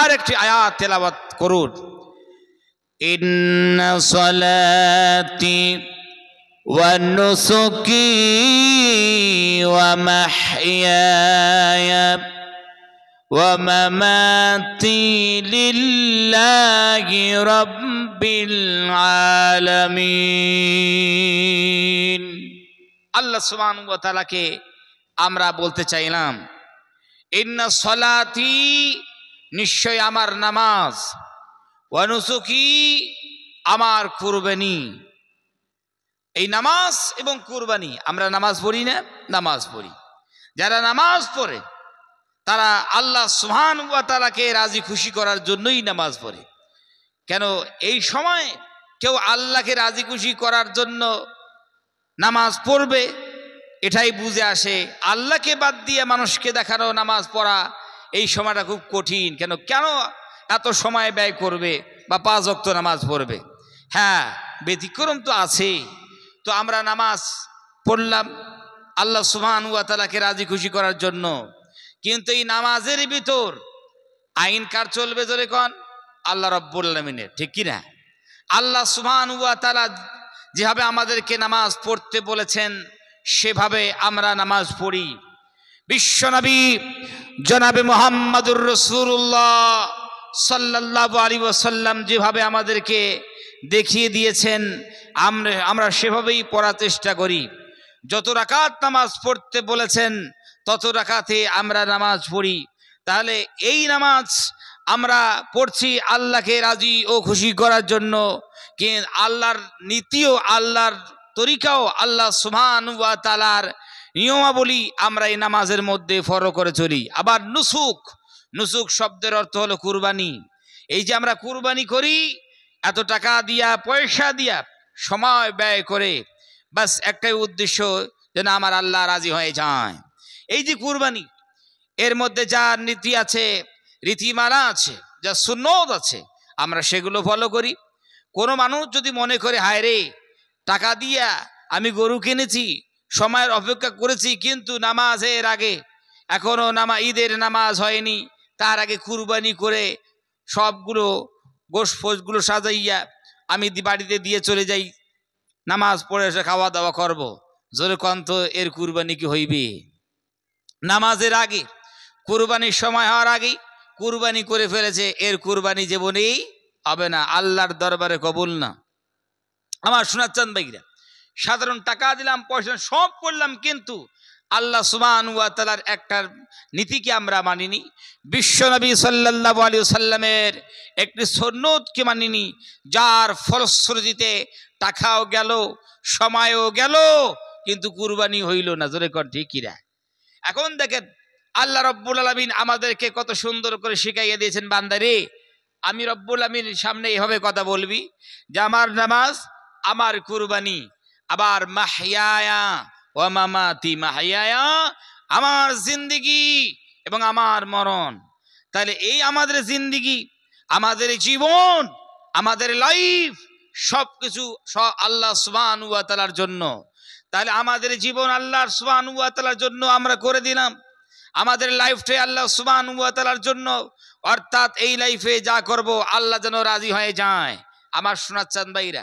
আর একটি আয়াত তেলাওয়াত করুন। ইন্না সলাতি ওয়া নুসুকি ওয়া মাহইয়ায়া ওয়া মামাতি লিল্লাহি রাব্বিল আলামিন। আল্লাহ সুবহানাহু ওয়া তাআলাকে আমরা বলতে চাইলাম, ইন্না সলাতি, নিশ্চয় আমার নামাজ, ওয়া নুসুকি, আমার কুরবানি। এই নামাজ এবং কুরবানি, আমরা নামাজ পড়ি না? নামাজ পড়ি। যারা নামাজ পড়ে তারা আল্লাহ সুবহানাহু ওয়া তাআলাকে রাজি খুশি করার জন্যই নামাজ পড়ে। কেন এই সময় কেউ আল্লাহকে রাজি খুশি করার জন্য নামাজ পড়বে, এটাই বুঝে আসে। আল্লাহকে বাদ দিয়ে মানুষকে দেখানো নামাজ পড়া এই সময়টা খুব কঠিন। কেন এত সময় ব্যয় করবে বা 5 ওয়াক্ত নামাজ পড়বে? হ্যাঁ, ব্যতিক্রম তো আছেই। তো আমরা নামাজ পড়লাম আল্লাহ সুবহানাহু ওয়া তাআলাকে রাজি খুশি করার জন্য, কিন্তু এই নামাজের ভিতর আইন কার চলবে জোরে কোন? আল্লাহ রাব্বুল আলামিনের, ঠিক কি না? আল্লাহ সুবহানাহু ওয়া তাআলা যেভাবে আমাদেরকে নামাজ পড়তে বলেছেন সেভাবে আমরা নামাজ পড়ি। বিশ্বনবী জনাবে মুহাম্মদুর রাসূলুল্লাহ সাল্লাল্লাহু আলাইহি ওয়াসাল্লাম যেভাবে আমাদেরকে দেখিয়ে দিয়েছেন আমরা সেভাবেই পড়ার চেষ্টা করি। যত রাকাত নামাজ পড়তে বলেছেন তত রাকাতে আমরা নামাজ পড়ি। তাহলে এই নামাজ আমরা পড়ছি আল্লাহকে রাজি ও খুশি করার জন্য, কিন্তু আল্লাহর নীতিও আল্লাহর তরিকাও আল্লাহ সুবহানাহু ওয়া তাআলার নিয়মাবলী আমরা এই নামাজের মধ্যে ফলো করে চলি। আবার নুসুক শব্দের অর্থ হলো কুরবানি। এই যে আমরা কুরবানি করি এত টাকা দিয়া পয়সা দিয়া সময় ব্যয় করে, বাস একটাই উদ্দেশ্য যেন আমার আল্লাহ রাজি হয়ে যায়। এই যে কুরবানি, এর মধ্যে যা নীতি আছে, রীতিমালা আছে, যা সুন্নত আছে, আমরা সেগুলো ফলো করি। কোনো মানুষ যদি মনে করে হায় রে টাকা দিয়া আমি গরু কিনেছি, সময়ের অপেক্ষা করেছি, কিন্তু নামাজের আগে এখনো ঈদের নামাজ হয়নি, তার আগে কুরবানি করে সবগুলো গোশ ফোশগুলো সাজাইয়া আমি বাড়িতে দিয়ে চলে যাই, নামাজ পড়ে এসে খাওয়া দাওয়া করব, জোরে কন্ত এর কুরবানি কি হইবে? নামাজের আগে কুরবানির সময় হওয়ার আগেই কুরবানি করে ফেলেছে, এর কুরবানি জীবনেই হবে না, আল্লাহর দরবারে কবুল না। আমার শোনাচ্ছেন ভাইরা, সাধারণ টাকা দিলাম, পয়সা সব করলাম, কিন্তু আল্লাহ সুবহানাহু ওয়া তাআলার একটা নীতিকে আমরা মানিনি, বিশ্বনবী সাল্লাল্লাহু আলাইহি ওয়াসাল্লামের একটি সুন্নতকে মানিনি, যার ফলশ্রুতিতে টাকাও গেল, সময়ও গেল, কিন্তু কুরবানি হইল না। জোরে কর ঠিক কিরা? এখন দেখেন আল্লাহ রব্বুল আলামিন আমাদেরকে কত সুন্দর করে শিখাইয়া দিয়েছেন, বান্দারে আমি রব্বুল আলামিনের সামনে এভাবে কথা বলবি যে আমার নামাজ, আমার কুরবানি, আবার মাহইয়ায়া ওয়া মামাতি, মাহইয়ায়া আমার জিন্দেগি এবং আমার মরণ। তাহলে এই আমাদের জিন্দেগি, আমাদের জীবন, আমাদের লাইফ সবকিছু আল্লাহ সুবহানাহু ওয়া তাআলার জন্য। তাহলে আমাদের জীবন আল্লাহ সুবহানাহু ওয়া তাআলার জন্য আমরা করে দিলাম, আমাদের লাইফটাই আল্লাহ সুবহানাহু ওয়া তাআলার জন্য, অর্থাৎ এই লাইফে যা করব আল্লাহ যেন রাজি হয়ে যায়। আমার শোনাচ্ছেন ভাইরা,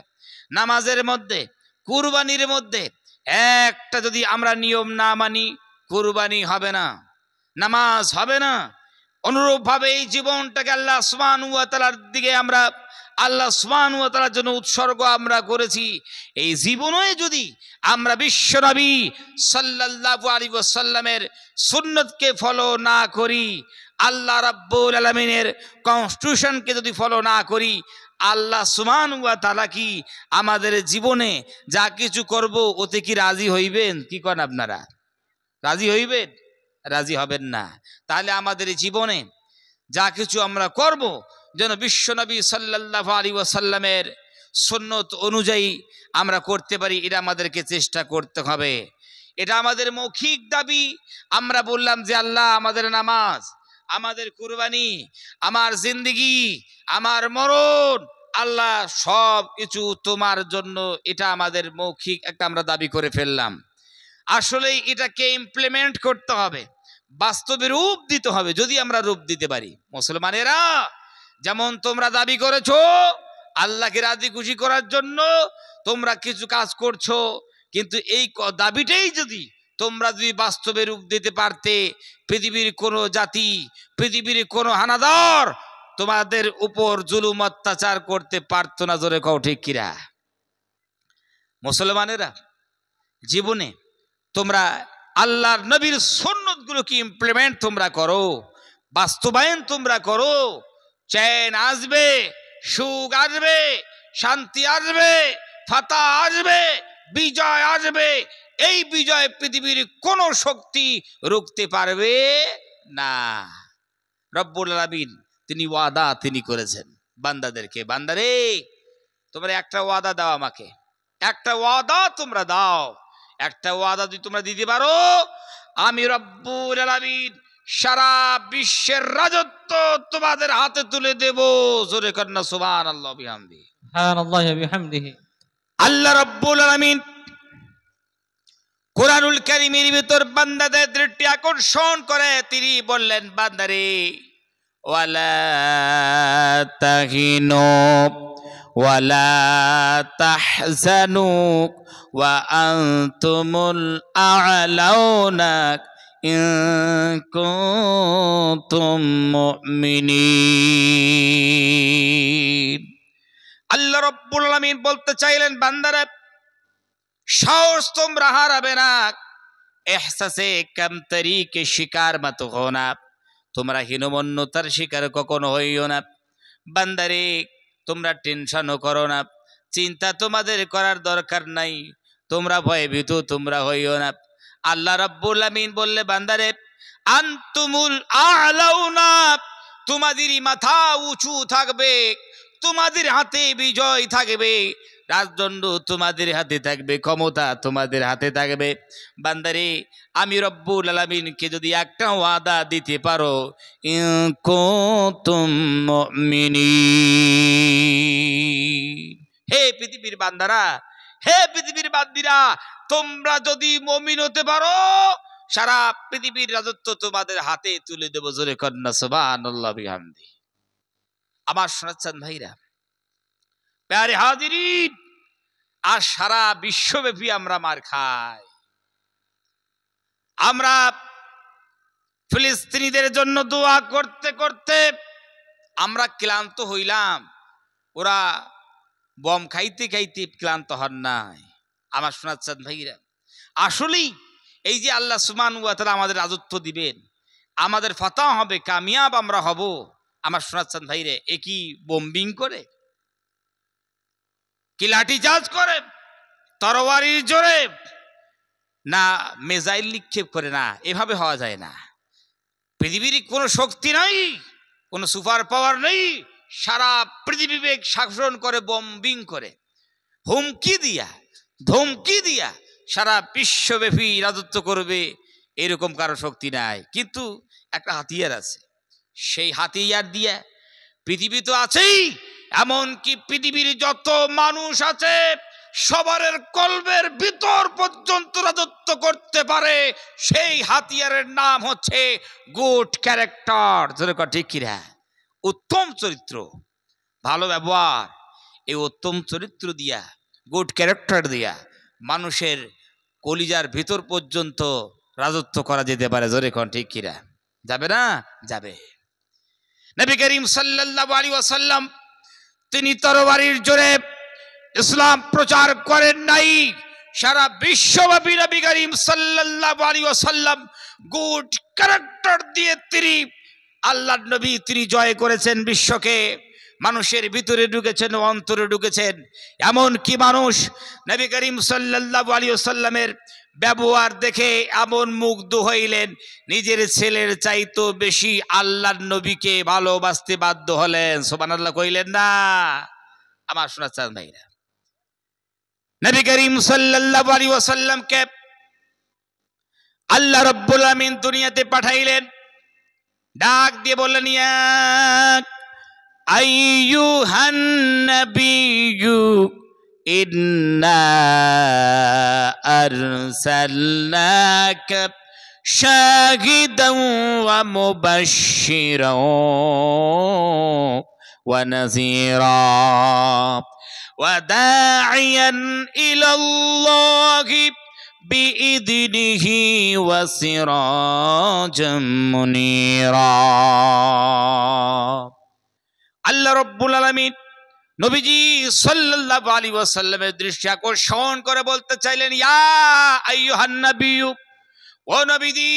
নামাজের মধ্যে, কুরবানির মধ্যে একটা যদি আমরা নিয়ম না মানি, কুরবানি হবে না, নামাজ হবে না। অনুরূপভাবে এই জীবনটাকে আল্লাহ সুবহানাহু ওয়া তাআলার দিকে আমরা আল্লাহ সুবহানাহু ওয়া তাআলার জন্য উৎসর্গ আমরা করেছি, এই জীবনে যদি আমরা বিশ্বনবী সাল্লাল্লাহু আলাইহি ওয়াসাল্লামের সুন্নতকে ফলো না করি, আল্লাহ রাব্বুল আলামিনের কনস্টিটিউশনকে যদি ফলো না করি, আল্লাহ সুবহানাহু ওয়া তাআলা কি আমাদের জীবনে যা কিছু করব ওতে কি রাজি হইবেন? কি করেন আপনারা? রাজি হইবেন? রাজি হবেন না। তাহলে আমাদের জীবনে যা কিছু আমরা করব যেন বিশ্বনবী সাল্লাল্লাহু আলাইহি ওয়াসাল্লামের সুন্নত অনুযায়ী আমরা করতে পারি, এটা আমাদেরকে চেষ্টা করতে হবে। এটা আমাদের মৌখিক দাবি। আমরা বললাম যে আল্লাহ আমাদের নামাজ, আমাদের কুরবানি, আমার জিন্দেগি, আমার মরণ, আল্লাহ সব কিছু তোমার জন্য, এটা আমাদের মৌখিক একটা আমরা দাবি করে ফেললাম। আসলে এটাকে ইমপ্লিমেন্ট করতে হবে, বাস্তবে রূপ দিতে হবে। যদি আমরা রূপ দিতে পারি, মুসলমানেরা যেমন তোমরা দাবি করেছো আল্লাহকে রাজি খুশি করার জন্য তোমরা কিছু কাজ করছো, কিন্তু এই দাবিটাই তোমরা যদি বাস্তবে রূপ দিতে পারতে, পৃথিবীর কোনো জাতি, পৃথিবীর কোনো হানাদার তোমাদের উপর জুলুম অত্যাচার করতে পারতো না। জোরে কও ঠিক কিরা? মুসলমানেরা জীবনে তোমরা আল্লাহর নবীর সুন্নতগুলোকে ইমপ্লিমেন্ট তোমরা করো, বাস্তবায়ন তোমরা করো, চ্যান আসবে, সুখ আসবে, শান্তি আসবে, ফাতা আসবে, বিজয় আসবে। এই বিজয় পৃথিবীর কোন শক্তি রুখতে পারবে না। রব্বুল আলামিন তিনি ওয়াদা তিনি করেছেন বান্দাদেরকে, বান্দারে তোমরা একটা ওয়াদা দাও, আমাকে একটা ওয়াদা তোমরা দাও। একটা ওয়াদা যদি তোমরা দিতে পারো, আমি রব্বুল আলামিন সারা বিশ্বের রাজত্ব তোমাদের হাতে তুলে দেব। জোরে কন্না সুবহানাল্লাহ বিহামদিহি। সুবহানাল্লাহি ওয়া বিহামদিহি। আল্লাহ রব্বুল আলামিন কুরআনুল কারীমের ভিতর বান্দাদের দৃষ্টি আকর্ষণ করে তিনি বললেন, বান্দারে ওয়ালা তাহিনু ওয়ালা তাহজানু ওয়া আনতুমুল আ'লাউনা ইন কুনতুম মুমিনিন। আল্লাহ রাব্বুল আলামিন বলতে চাইলেন, বান্দারা সাহস তোমরা হারাবে না, এহসাসে কামতারিকে শিকার মত হো না, তোমরা হীনমন্যতার শিকার কখনো হইও না। বান্দারে তোমরা টেনশনও করো না, চিন্তা তোমাদের করার দরকার নাই, তোমরা ভয়ভীত তোমরা হইও না। আল্লাহ রাব্বুল আমিন বললে, বান্দারে আনতুমুল আ'লাউনা, তোমাদেরই মাথা উঁচু থাকবে, তোমাদের হাতে বিজয় থাকবে, রাজদণ্ড তোমাদের হাতে থাকবে, ক্ষমতা তোমাদের হাতে থাকবে। বান্দারে আমি রব্বুল আলামিনকে যদি একটা ওয়াদা দিতে পারো, ইন কুনতুম মুমিনিন, হে পৃথিবীর বান্দারা, হে পৃথিবীর বান্দিরা, তোমরা যদি মুমিন হতে পারো, সারা পৃথিবীর রাজত্ব তোমাদের হাতে তুলে দেব। জোরে কন্না সুবহানাল্লাহ বিহামদিহি। আমার শোনাচ্ছেন ভাইরা, প্যারে হাজিরিন, আর সারা বিশ্বব্যাপী আমরা মার খাই। আমরা ফিলিস্তিনিদের জন্য দোয়া করতে করতে আমরা ক্লান্ত হইলাম, ওরা বম খাইতে খাইতে ক্লান্ত হন নাই। আমার শোনাচ্ছেন ভাইরা, আসলেই এই যে আল্লাহ সুবহানাহু ওয়া তাআলা আমাদের রাজত্ব দিবেন, আমাদের ফাতাহ হবে, কামিয়াব আমরা হব। আমার শোনাচ্ছেন ভাইরে, এ কি বোম্বিং করে, কি লাঠিচার্জ করে, তরবারির জোরে, না মিসাইল নিক্ষেপ করে? না, এভাবে হওয়া যায় না। পৃথিবীর কোনো শক্তি নাই, কোনো সুপার পাওয়ার নেই, সারা পৃথিবী বেগ শাসন করে, বোম্বিং করে, হুমকি দিয়া ধমকি দিয়া সারা বিশ্বব্যাপী রাজত্ব করবে, এরকম কারো শক্তি নাই। কিন্তু একটা হাতিয়ার আছে, সেই হাতিয়ার দিয়া পৃথিবী তো আছেই, এমনকি পৃথিবীর যত মানুষ আছে সবার কলবের ভিতর পর্যন্ত রাজত্ব করতে পারে। সেই হাতিয়ারের নাম হচ্ছে গুড ক্যারেক্টার। যেরকম ঠিক কিরা, উত্তম চরিত্র, ভালো ব্যবহার। এই উত্তম চরিত্র দিয়া, গুড ক্যারেক্টার দিয়া মানুষের কলিজার ভিতর পর্যন্ত রাজত্ব করা যেতে পারে। জোরে কোন ঠিক কিরা? যাবে না? যাবে। নবী করিম সাল্লাল্লাহু আলাইহি ওয়াসাল্লাম তিনি তরবারির জোরে ইসলাম প্রচার করেন নাই, সারা বিশ্বব্যাপী নবী করিম সাল্লাল্লাহু আলাইহি ওয়াসাল্লাম গুড ক্যারেক্টার দিয়ে তিনি আল্লাহর নবী তিনি জয় করেছেন বিশ্বকে। মানুষের ভিতরে ঢুকেছেন, অন্তরে ঢুকেছেন। এমন কি মানুষ নবী করিম সাল্লাল্লাহু আলাইহি ওয়াসাল্লামের ব্যবহার দেখে এমন মুগ্ধ হইলেন, নিজের ছেলের চাইতো বেশি আল্লাহর নবীকে ভালোবাসতে বাধ্য হলেন। সুবহানাল্লাহ কইলেন না? আমার শোনাচ্ছেন ভাইরা, নবী করিম সাল্লাল্লাহু আলাইহি ওয়াসাল্লামকে আল্লাহ রাব্বুল আমিন দুনিয়াতে পাঠাইলেন, ডাক দিয়ে বললেন, ইয়া আইয়ুহান নাবিয়্যু ইন্না আরসালনাকা শাহিদাও ওয়া মুবাশশিরাও ওয়া নাযীরা ওয়া দাঈয়ান ইলাল্লাহি বিইذনিহি ওয়া সিরাজাম মুনীরা। আল্লাহ রাব্বুল আলামিন নবীজি সাল্লাল্লাহু আলাইহি ওয়াসাল্লামের দৃষ্টি আকর্ষণ করে বলতে চাইলেন, ইয়া আইয়ুহান নাবিয়্যু, ও নবীজি,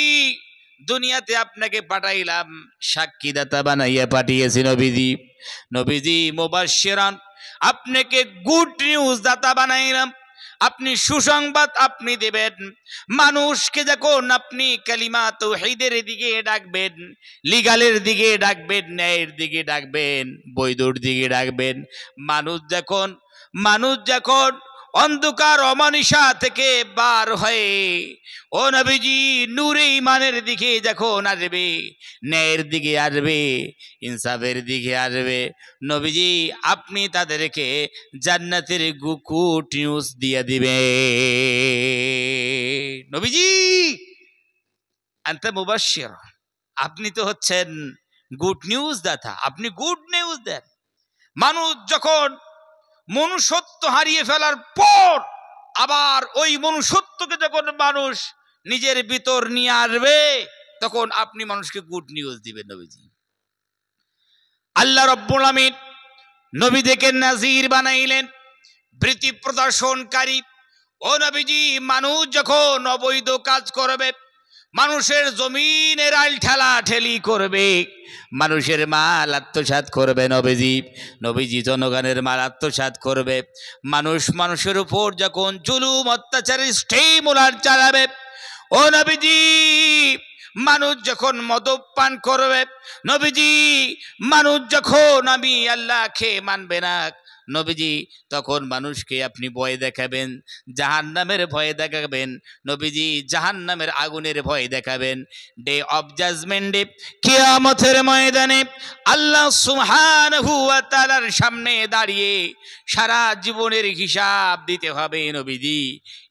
দুনিয়াতে আপনাকে পাঠাইলাম সাক্ষীদাতা বানাইয়া পাঠিয়েছি নবীজি। নবীজি মুবাশশিরান, আপনাকে গুড নিউজ দাতা বানাইলাম। আপনি সুসংবাদ আপনি দেবেন। মানুষকে যখন আপনি কালিমা তাওহীদের দিকে ডাকবেন, লিগালের দিকে ডাকবেন, ন্যায়ের দিকে ডাকবেন, বৈধর দিকে ডাকবেন, মানুষ যখন অন্ধকার অমানিসা থেকে বার হয়ে ও নবীজি নূরে ঈমানের দিকে যখন আসবে, ন্যায়ের দিকে আসবে, ইনসাফের দিকে আসবে, নবীজি আপনি তাদেরকে জান্নাতের গুড নিউজ দিয়ে দিবে। নবীজি আনতা মুবাশশির, আপনি তো হচ্ছেন গুড নিউজ দাতা, আপনি গুড নিউজ দেন। মানুষ যখন মনুষ্যত্ব হারিয়ে ফেলার পর আবার ওই মনুষ্যত্বকে যখন মানুষ নিজের ভিতর নিয়ে আসবে, তখন আপনি মানুষকে গুড নিউজ দিবেন নবীজি। আল্লাহ রাব্বুল আলামিন নবীদেরকে নাজির বানাইলেন, বৃত্তি প্রদর্শনকারী। ও নবীজি, মানুষ যখন অবৈধ কাজ করবে, মানুষের জমিনের আইল ঠেলা ঠেলি করবে, মানুষের মাল আত্মসাৎ করবে, নবীজি জনগণের মাল আত্মসাৎ করবে, মানুষের উপর যখন জুলুম অত্যাচারের স্টেমুলার চালাবে, ও নবীজি মানুষ যখন মদ্যপান করবে, নবীজি মানুষ যখন আমি আল্লাহকে মানবে না, নবীজি তখন মানুষকে আপনি ভয় দেখাবেন, জাহান্নামের ভয় দেখাবেন, নবীজি জাহান্নামের আগুনের ভয় দেখাবেন। ডে অফ জাজমেন্টে, কিয়ামতের ময়দানে আল্লাহ সুবহানাহু ওয়া তাআলার সামনে দাঁড়িয়ে সারা জীবনের হিসাব দিতে হবে নবীজি।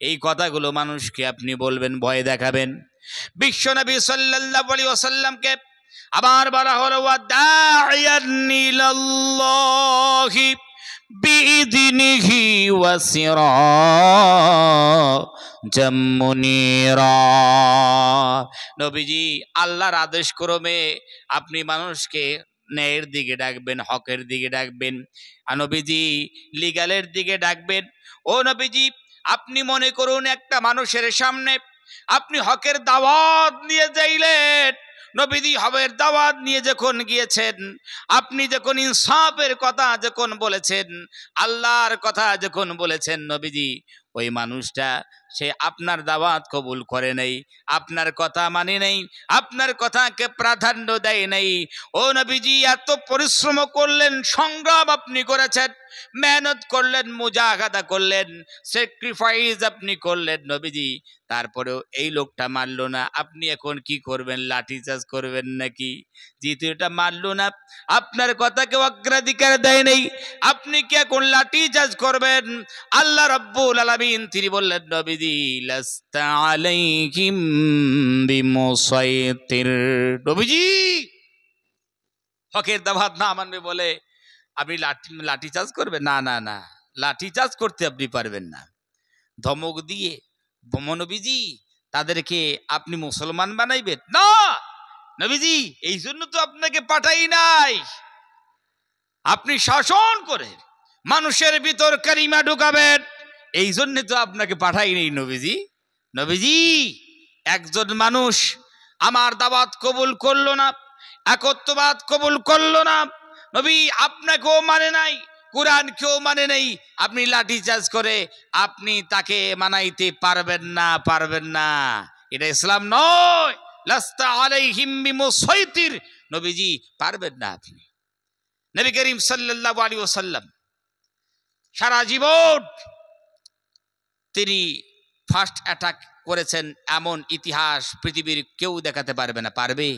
এই কথাগুলো মানুষকে আপনি বলবেন, ভয় দেখাবেন। বিশ্বনবী সাল্লাল্লাহু আলাইহি ওয়াসাল্লামকে আবার বলা হলো, ওয়া দাঈয়ান ইলাল্লাহি বিইذনিহি ওয়া সিরাজাম মুনীরা। নবীজি আল্লাহর আদেশ ক্রমে আপনি মানুষকে ন্যায়ের দিকে ডাকবেন, হকের দিকে ডাকবেন, আর নবীজি লিগালের দিকে ডাকবেন। ও নবীজি, আপনি মনে করুন একটা মানুষের সামনে আপনি হকের দাওয়াত নিয়ে যাইলেন, নবীজি হকের দাওয়াত নিয়ে যখন গিয়েছেন, আপনি যখন ইনসাফের কথা যখন বলেছেন, আল্লাহর কথা যখন বলেছেন, নবীজি ওই মানুষটা সে আপনার দাওয়াত কবুল করে নাই, আপনার কথা মানে নাই, আপনার কথাকে প্রাধান্য দেয় নাই। ও নবীজি এত পরিশ্রম করলেন, সংগ্রাম আপনি করেছেন, মেহনত করলেন, মুজাহাদা করলেন, স্যাক্রিফাইস আপনি করলেন নবীজি, তারপরেও এই লোকটা মানলো না, আপনি এখন কি করবেন? লাঠিচার্জ করবেন নাকি? যেহেতু এটা মানলো না, আপনার কথাকে অগ্রাধিকার দেয় নাই, আপনি কি এখন লাঠিচার্জ করবেন? আল্লাহ রাব্বুল আলামিন তিনি বললেন, নবীজি লাস্তা আলাইহিম বিমুসাইতির। নবীজি হকের দাওয়াত না মানবে বলে আপনি লাঠিচার্জ করবেন? না না না, লাঠিচার্জ করতে আপনি পারবেন না। ধমক দিয়ে নবীজি তাদেরকে আপনি মুসলমান বানাইবেন না। নবীজি এই জন্য তো আপনাকে পাঠাই নাই, আপনি শাসন করে মানুষের ভিতর কালিমা ঢুকাবেন, এই জন্য তো আপনাকে পাঠাই নেই নবীজি একজন মানুষ আমার দাওয়াত কবুল করলো না, একত্ববাদ কবুল করলো না, নবী আপনাকেও মানে নাই, কুরআন কেউ মানে নেই, আপনি লাঠিচার্জ করে আপনি তাকে মানাইতে পারবেন না। এটা ইসলাম নয়। লাস্তা আলাইহিম বিমুসাইতির, নবীজি পারবেন না আপনি। নবী করিম সাল্লাল্লাহু আলাইহি ওয়াসাল্লাম সারা জীবন তিনি ফার্স্ট অ্যাটাক করেছেন, এমন ইতিহাস পৃথিবীর কেউ দেখাতে পারবে না। পারবে?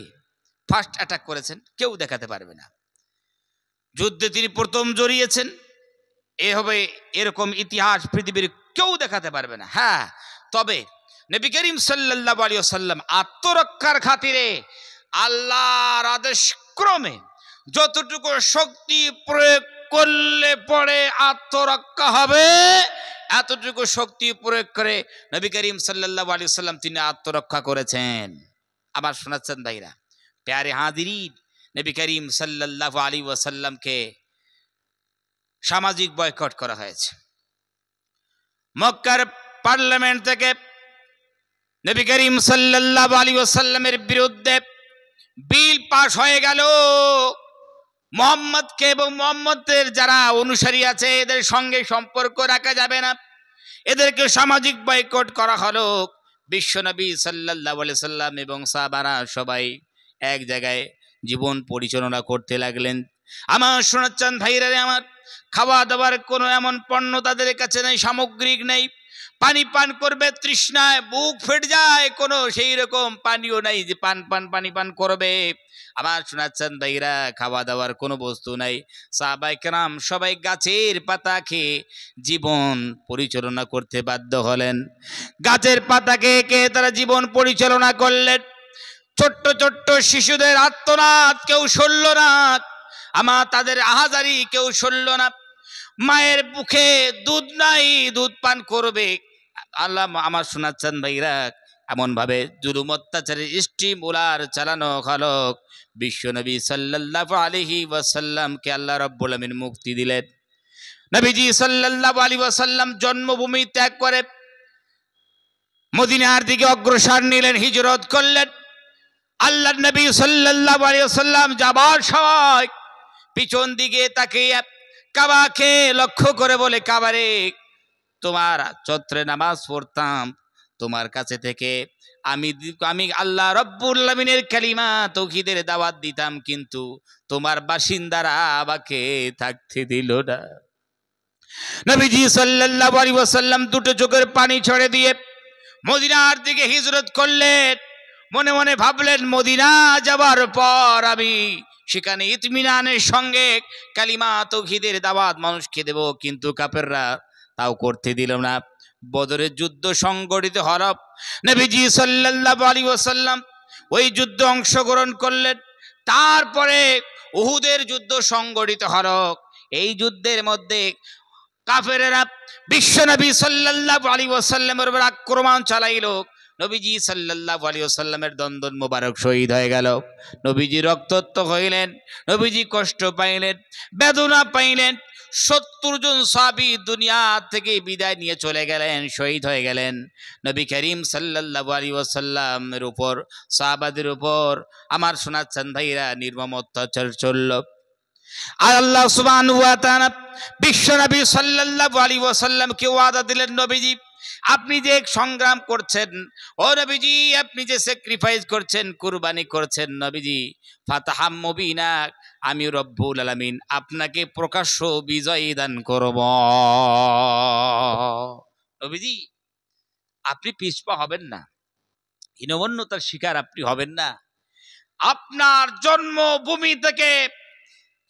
ফার্স্ট অ্যাটাক করেছেন, কেউ দেখাতে পারবে না। যুদ্ধে তিনি প্রথম জড়িয়েছেন, এরকম ইতিহাস পৃথিবীর কেউ দেখাতে পারবে না। হ্যাঁ, তবে নবী করিম সাল্লাল্লাহু আলাইহি ওয়াসাল্লাম আত্মরক্ষার খাতিরে আল্লাহর আদেশ ক্রমে যতটুকু শক্তি প্রয়োগ করলে পরে আত্মরক্ষা হবে, এতটুকু শক্তি প্রয়োগ করে নবী করিম সাল্লাল্লাহু আলাইহি ওয়াসাল্লাম তিনি আত্মরক্ষা করেছেন। আবার শোনাচ্ছেন ভাইরা, প্যারে হাজিরিন, নবী করিম সাল্লাল্লাহু আলাইহি ওয়াসাল্লামকে সামাজিক বয়কট করা হয়েছে। মক্কার পার্লামেন্ট থেকে নবী করিম সাল্লাল্লাহু আলাইহি ওয়াসাল্লামের বিরুদ্ধে বিল পাস হয়ে গেল। মুহাম্মদকে এবং মুহাম্মদের যারা অনুসারী আছে এদের সঙ্গে সম্পর্ক রাখা যাবে না, এদেরকে সামাজিক বয়কট করা হলো। বিশ্বনবী সাল্লাল্লাহু আলাইহি সাল্লাম এবং সাহাবারা সবাই এক জায়গায় জীবন পরিচালনা করতে লাগলেন। আমার শোনাচ্ছেন ভাইরা রে আমার, খাওয়া দাওয়ার কোনো এমন পণ্য তাদের কাছে নেই, সামগ্রিক নেই। পানি পান করবে তৃষ্ণায় বুক ফেটে যায়, কোনো সেই রকম পানিও নাই যে পানি পান করবে। আমার শোনাচ্ছেন ভাইরা, খাওয়া দাওয়ার কোনো বস্তু নাই। সাহাবায়ে কেরাম সবাই গাছের পাতা খেয়ে জীবন পরিচালনা করতে বাধ্য হলেন। গাছের পাতা খেয়ে খেয়ে তারা জীবন পরিচালনা করলেন। ছোট্ট ছোট্ট শিশুদের আর্তনাদ কেউ শুনল না, আমার তাদের আহাজারি কেউ শুনল না। মায়ের বুকে দুধ নাই, দুধ পান করবে। আল্লাহ আমার শোনাচ্ছেন ভাইরা, এমন ভাবে জুলুম অত্যাচারের স্টিমুলার চালানো হলো। বিশ্বনবী সাল্লাল্লাহু আলাইহি ওয়াসাল্লামকে আল্লাহ রাব্বুল আমিন মুক্তি দিলেন। নবীজি সাল্লাল্লাহু আলাইহি ওয়াসাল্লাম জন্মভূমি ত্যাগ করে মদিনার দিকে অগ্রসর নিলেন, হিজরত করলেন। আল্লাহর নবী সাল্লাল্লাহু আলাইহি ওয়াসাল্লাম যাবার সময় পিছন দিকে তাকিয়ে কাবাকে লক্ষ্য করে বলে, কাবারে, তোমার চত্রে নামাজ পড়তাম, তোমার কাছে থেকে আমি আল্লাহ রাব্বুল আমিনের কালিমা তাওহীদের দাওয়াত দিতাম, কিন্তু তোমার বাসিন্দারা আমাকে থাকতে দিল না। নবীজি সাল্লাল্লাহু আলাইহি ওয়াসাল্লাম দুটো চোখের পানি ছেড়ে দিয়ে মদিনার দিকে হিজরত করলেন। মনে মনে ভাবলেন, মদিনা যাবার পর আমি সেখানে ইতমিনানের সঙ্গে কালিমা তাওহীদের দাওয়াত মানুষকে দেব, কিন্তু কাফেররা তাও করতে দিল না। বদরের যুদ্ধ সংগঠিত হল। নবীজি সাল্লাল্লাহু আলাইহি ওয়াসাল্লাম ওই যুদ্ধে অংশগ্রহণ করলেন। তারপরে উহুদের যুদ্ধ সংগঠিত হল। এই যুদ্ধের মধ্যে কাফেরেরা বিশ্বনবী সাল্লাল্লাহু আলাইহি ওয়াসাল্লামের উপর আক্রমণ চালাইল। নবীজি সাল্লাল্লাহু আলাইহি ওয়াসাল্লামের দন্দন মোবারক শহীদ হয়ে গেল। নবীজি রক্তাক্ত হইলেন, নবীজি কষ্ট পাইলেন, বেদনা পাইলেন। 70 জন সাহাবী দুনিয়া থেকে বিদায় নিয়ে চলে গেলেন, শহীদ হয়ে গেলেন। নবী করিম সাল্লাল্লাহু আলাইহি ওয়াসাল্লামের উপর, সাহাবাদের উপর আমার শোনাচ্ছেন ভাইরা নির্মম অত্যাচার চলল। আর আল্লাহ সুবহানাহু ওয়া তাআলা বিশ্বনবী সাল্লাল্লাহু আলাইহি ওয়াসাল্লামকে ওয়াদা দিলেন, নবীজি আপনি যে সংগ্রাম করছেন, ও নবীজি আপনি যে স্যাক্রিফাইস করছেন, কুরবানি করছেন, নবীজি ফাতাহাম মুবিনা, আমি রব্বুল আলামিন আপনাকে প্রকাশ্য বিজয় দান করব। নবীজি আপনি পিছপা হবেন না, হীনমন্যতার শিকার আপনি হবেন না। আপনার জন্মভূমি থেকে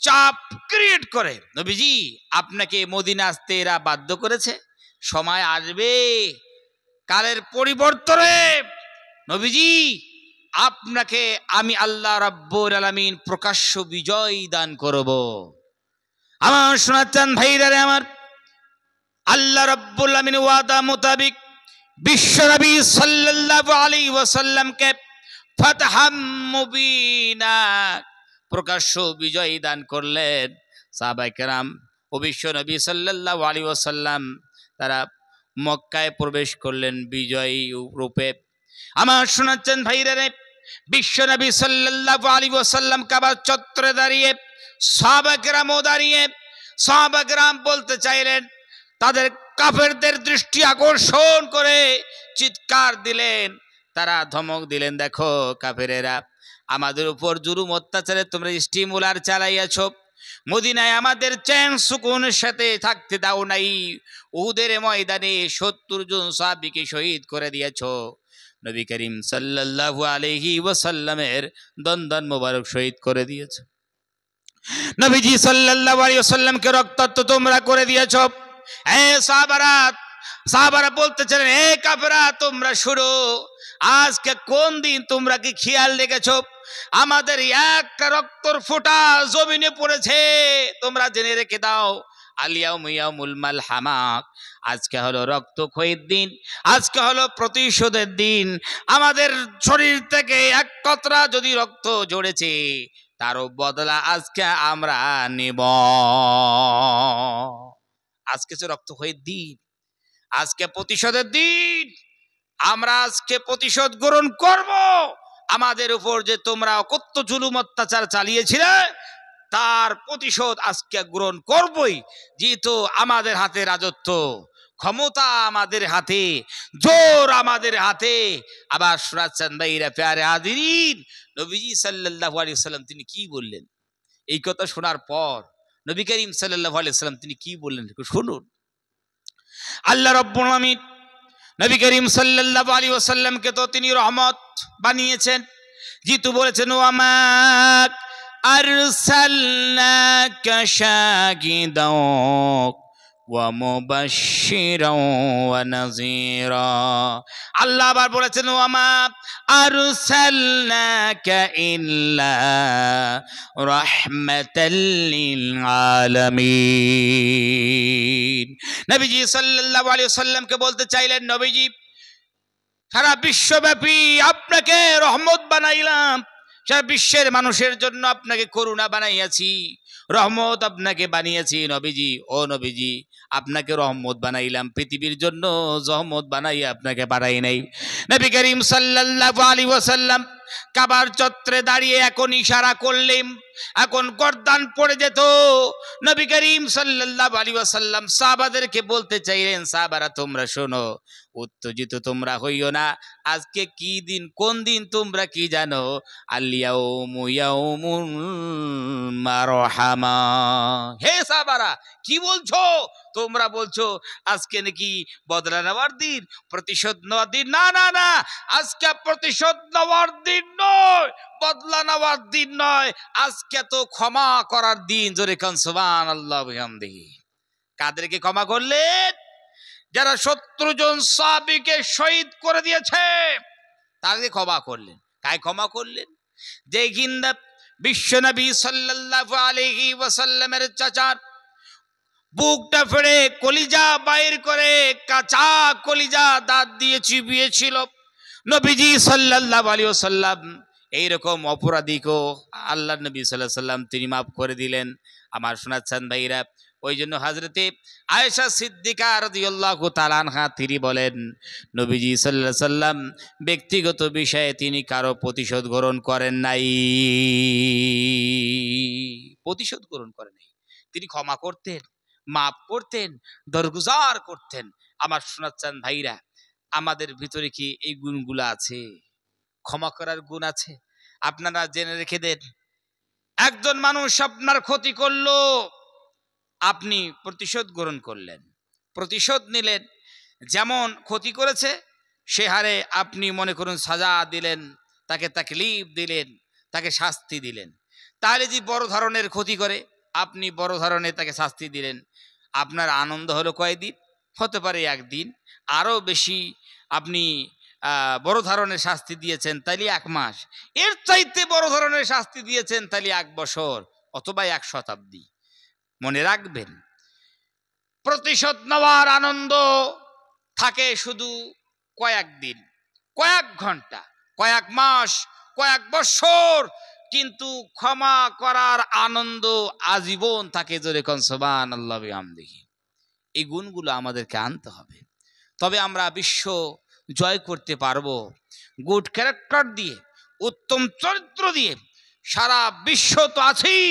চাপ ক্রিয়েট করে নবীজি আপনাকে মদিনা আসতে এরা বাধ্য করেছে। সময় আসবে, কালের পরিবর্তনে নবীজি আপনাকে আমি আল্লাহ রাব্বুল আলামিন প্রকাশ্য বিজয় দান করব। আমার শোনাচ্ছেন ভাইরা আমার, আল্লাহ রাব্বুল আলামিন ওয়াদা মোতাবেক বিশ্বনবী সাল্লাল্লাহু আলাইহি ওয়াসাল্লামকে ফাতহাম মুবিনা প্রকাশ্য বিজয় দান করলেন। সাহাবায়ে কেরাম ও বিশ্বনবী সাল্লাল্লাহু আলাইহি ওয়াসাল্লাম তারা মক্কায় প্রবেশ করলেন বিজয়ী রূপে। আমার শোনাচ্ছেন ভাইরা রে, বিশ্বনবী সাল্লাল্লাহু আলাইহি ওয়াসাল্লাম কাবার চত্বরে দাঁড়িয়ে, সাহাবায়ে কেরামও দাঁড়িয়ে। সাহাবায়ে কেরাম বলতে চাইলেন, তাদের কাফেরদের দৃষ্টি আকর্ষণ করে চিৎকার দিলেন, তারা ধমক দিলেন, দেখো কাফেরেরা আমাদের উপর জুলুম অত্যাচারে তোমরা স্টিমুলার চালাইয়াছো, মদিনায় আমাদের চ্যান সুকুনের সাথে থাকতে দাও নাই, উহুদের ময়দানে 70 জন সাহাবীকে শহীদ করে দিয়েছো, নবী করিম সাল্লাল্লাহু আলাইহি ওয়াসাল্লামের দন্দন মোবারক শহীদ করে দিয়েছো, নবীজি সাল্লাল্লাহু আলাইহি ওয়াসাল্লামকে রক্তাক্ত তোমরা করে দিয়েছো। এ সাহাবারা সাহাবারা বলতেছিলেন, হে কাফেরা তোমরা শুনো, আজকে কোন দিন তোমরা কি খেয়াল রেখেছো? আমাদের একটা রক্তর ফোঁটা জমিনে পড়েছে, তোমরা জেনে রেখে দাও। আলিয়াউমিয়াউমুল মালহামা, আজকে হলো রক্তক্ষয়ীর দিন, আজকে হলো প্রতিশোধের দিন। আমাদের শরীর থেকে এক কতরা যদি রক্ত ঝরেছে, তারও বদলা আজকে আমরা নেব। আজকে যে রক্তক্ষয়ীর দিন, আজকে প্রতিশোধের দিন। আমরা আজকে প্রতিশোধ গ্রহণ করব। আমাদের উপর যে তোমরা কত জুলুম অত্যাচার চালিয়েছিলে, তার প্রতিশোধ আজকে গ্রহণ করবই। যেহেতু আমাদের হাতে রাজত্ব, ক্ষমতা আমাদের হাতে, জোর আমাদের হাতে। আবার শোনাচ্ছেন ভাইরা, প্যারে হাজিরিন, নবীজি সাল্লাল্লাহু আলাইহি ওয়াসাল্লাম তিনি কি বললেন? এই কথা শোনার পর নবী করিম সাল্লাল্লাহু আলাইহি ওয়াসাল্লাম তিনি কি বললেন শুনুন। আল্লাহ রাব্বুল আলামিন নবী করিম সাল্লাল্লাহু আলাইহি ওয়াসাল্লামকে তো তিনি রহমত বানিয়েছেন, যেহেতু বলেছেন ওয়ামা আরসালনাকা শাহিদাও ওয়া মুবাশশিরাও ওয়া নাযীরা। আল্লাহ আবার বলেছেন ওয়ামা আরসালনাকা ইল্লা রাহমাতাল লিল আলামিন। নবীজি সাল্লাল্লাহু আলাইহি ওয়াসাল্লামকে বলতে চাইলেন, নবীজি সারা বিশ্বব্যাপী আপনাকে রহমত বানাইলাম, সারা বিশ্বের মানুষের জন্য আপনাকে করুণা বানাইয়াছি, রহমত আপনাকে বানিয়েছি নবীজি। ও নবীজি, আপনাকে রহমত বানাইলাম, পৃথিবীর জন্য রহমত বানাইয়া আপনাকে পাঠাই নাই। নবী করিম সাল্লাল্লাহু আলাইহি ওয়াসাল্লাম কাবার চত্বরে দাঁড়িয়ে এখন ইশারা করলেন, এখন গর্দান পড়ে যেত। নবী করিম সাল্লাল্লাহু আলাইহি ওয়াসাল্লাম সাহাবাদেরকে বলতে চাইলেন, সাহাবারা তোমরা শোনো, উত্তেজিত তোমরা হইও না। আজকে কি দিন, কোন দিন তোমরা কি জানো? আল-ইয়াউমু ইয়াউমুল মারহামা। হে সাহাবারা, কি বলছো তোমরা? বলছো আজকে নাকি বদলা নেওয়ার দিন, প্রতিশোধ নেওয়ার দিন। না না না, আজকে প্রতিশোধ নেওয়ার দিন নয়, বদলা নেওয়ার দিন নয়, আজকে তো ক্ষমা করার দিন। জোরে কান সুবহানাল্লাহ ওয়া বিহামদিহি। কাদেরকে ক্ষমা করলেন? যারা 70 জন সাহাবীকে শহীদ করে দিয়েছে, তাদেরকে ক্ষমা করলেন। কাই ক্ষমা করলেন? যে কিনা বিশ্বনবী সাল্লাল্লাহু আলাইহি ওয়াসাল্লামের চাচার বুকটা ফেড়ে কলিজা বাইর করে, কাঁচা কলিজা দাঁত দিয়ে চিবিয়েছিল নবীজি সাল্লাল্লাহু আলাইহি ওয়াসাল্লাম। এইরকম অপরাধীকেও আল্লাহ নবী সাল্লাল্লাহু আলাইহি ওয়াসাল্লাম তিনি মাফ করে দিলেন। আমার শোনাচ্ছেন ভাইরা, ওই জন্য হযরতে আয়েশা সিদ্দিকা রাদিয়াল্লাহু তাআলা আনহা তিনি বলেন, নবীজি সাল্লাল্লাহু আলাইহি ওয়াসাল্লাম ব্যক্তিগত বিষয়ে তিনি কারো প্রতিশোধ গ্রহণ করেন নাই, প্রতিশোধ গ্রহণ করেন নাই। তিনি ক্ষমা করতেন, মাফ করতেন, দরগুজার করতেন। আমার শোনাচ্ছেন ভাইরা, আমাদের ভিতরে কি এই গুণগুলো আছে? ক্ষমা করার গুণ আছে? আপনারা জেনে রেখে দেন, একজন মানুষ আপনার ক্ষতি করলো, আপনি প্রতিশোধ গ্রহণ করলেন, প্রতিশোধ নিলেন। যেমন ক্ষতি করেছে সে হারে আপনি মনে করুন সাজা দিলেন, তাকে তাকলিফ দিলেন, তাকে শাস্তি দিলেন। তাহলে যে বড় ধরনের ক্ষতি করে, আপনি বড় ধরনের তাকে শাস্তি দিলেন, আপনার আনন্দ হলো কয়দিন? হতে পারে একদিন। আরও বেশি আপনি বড় ধরনের শাস্তি দিয়েছেন, তাইলে 1 মাস। এর চাইতে বড় ধরনের শাস্তি দিয়েছেন, তাইলে 1 বছর অথবা 1 শতাব্দী। মনে রাখবেন, প্রতিশোধ নেওয়ার আনন্দ থাকে শুধু কয়েকদিন, কয়েক ঘন্টা, কয়েক মাস, কয়েক বছর, কিন্তু ক্ষমা করার আনন্দ আজীবন থাকে। জোরে কোন সুবহানাল্লাহ ওয়া বিহামদিহি। এই গুণগুলো আমাদেরকে আনতে হবে, তবে আমরা বিশ্ব জয় করতে পারবো। গুড ক্যারেক্টার দিয়ে, উত্তম চরিত্র দিয়ে সারা বিশ্ব তো আছেই,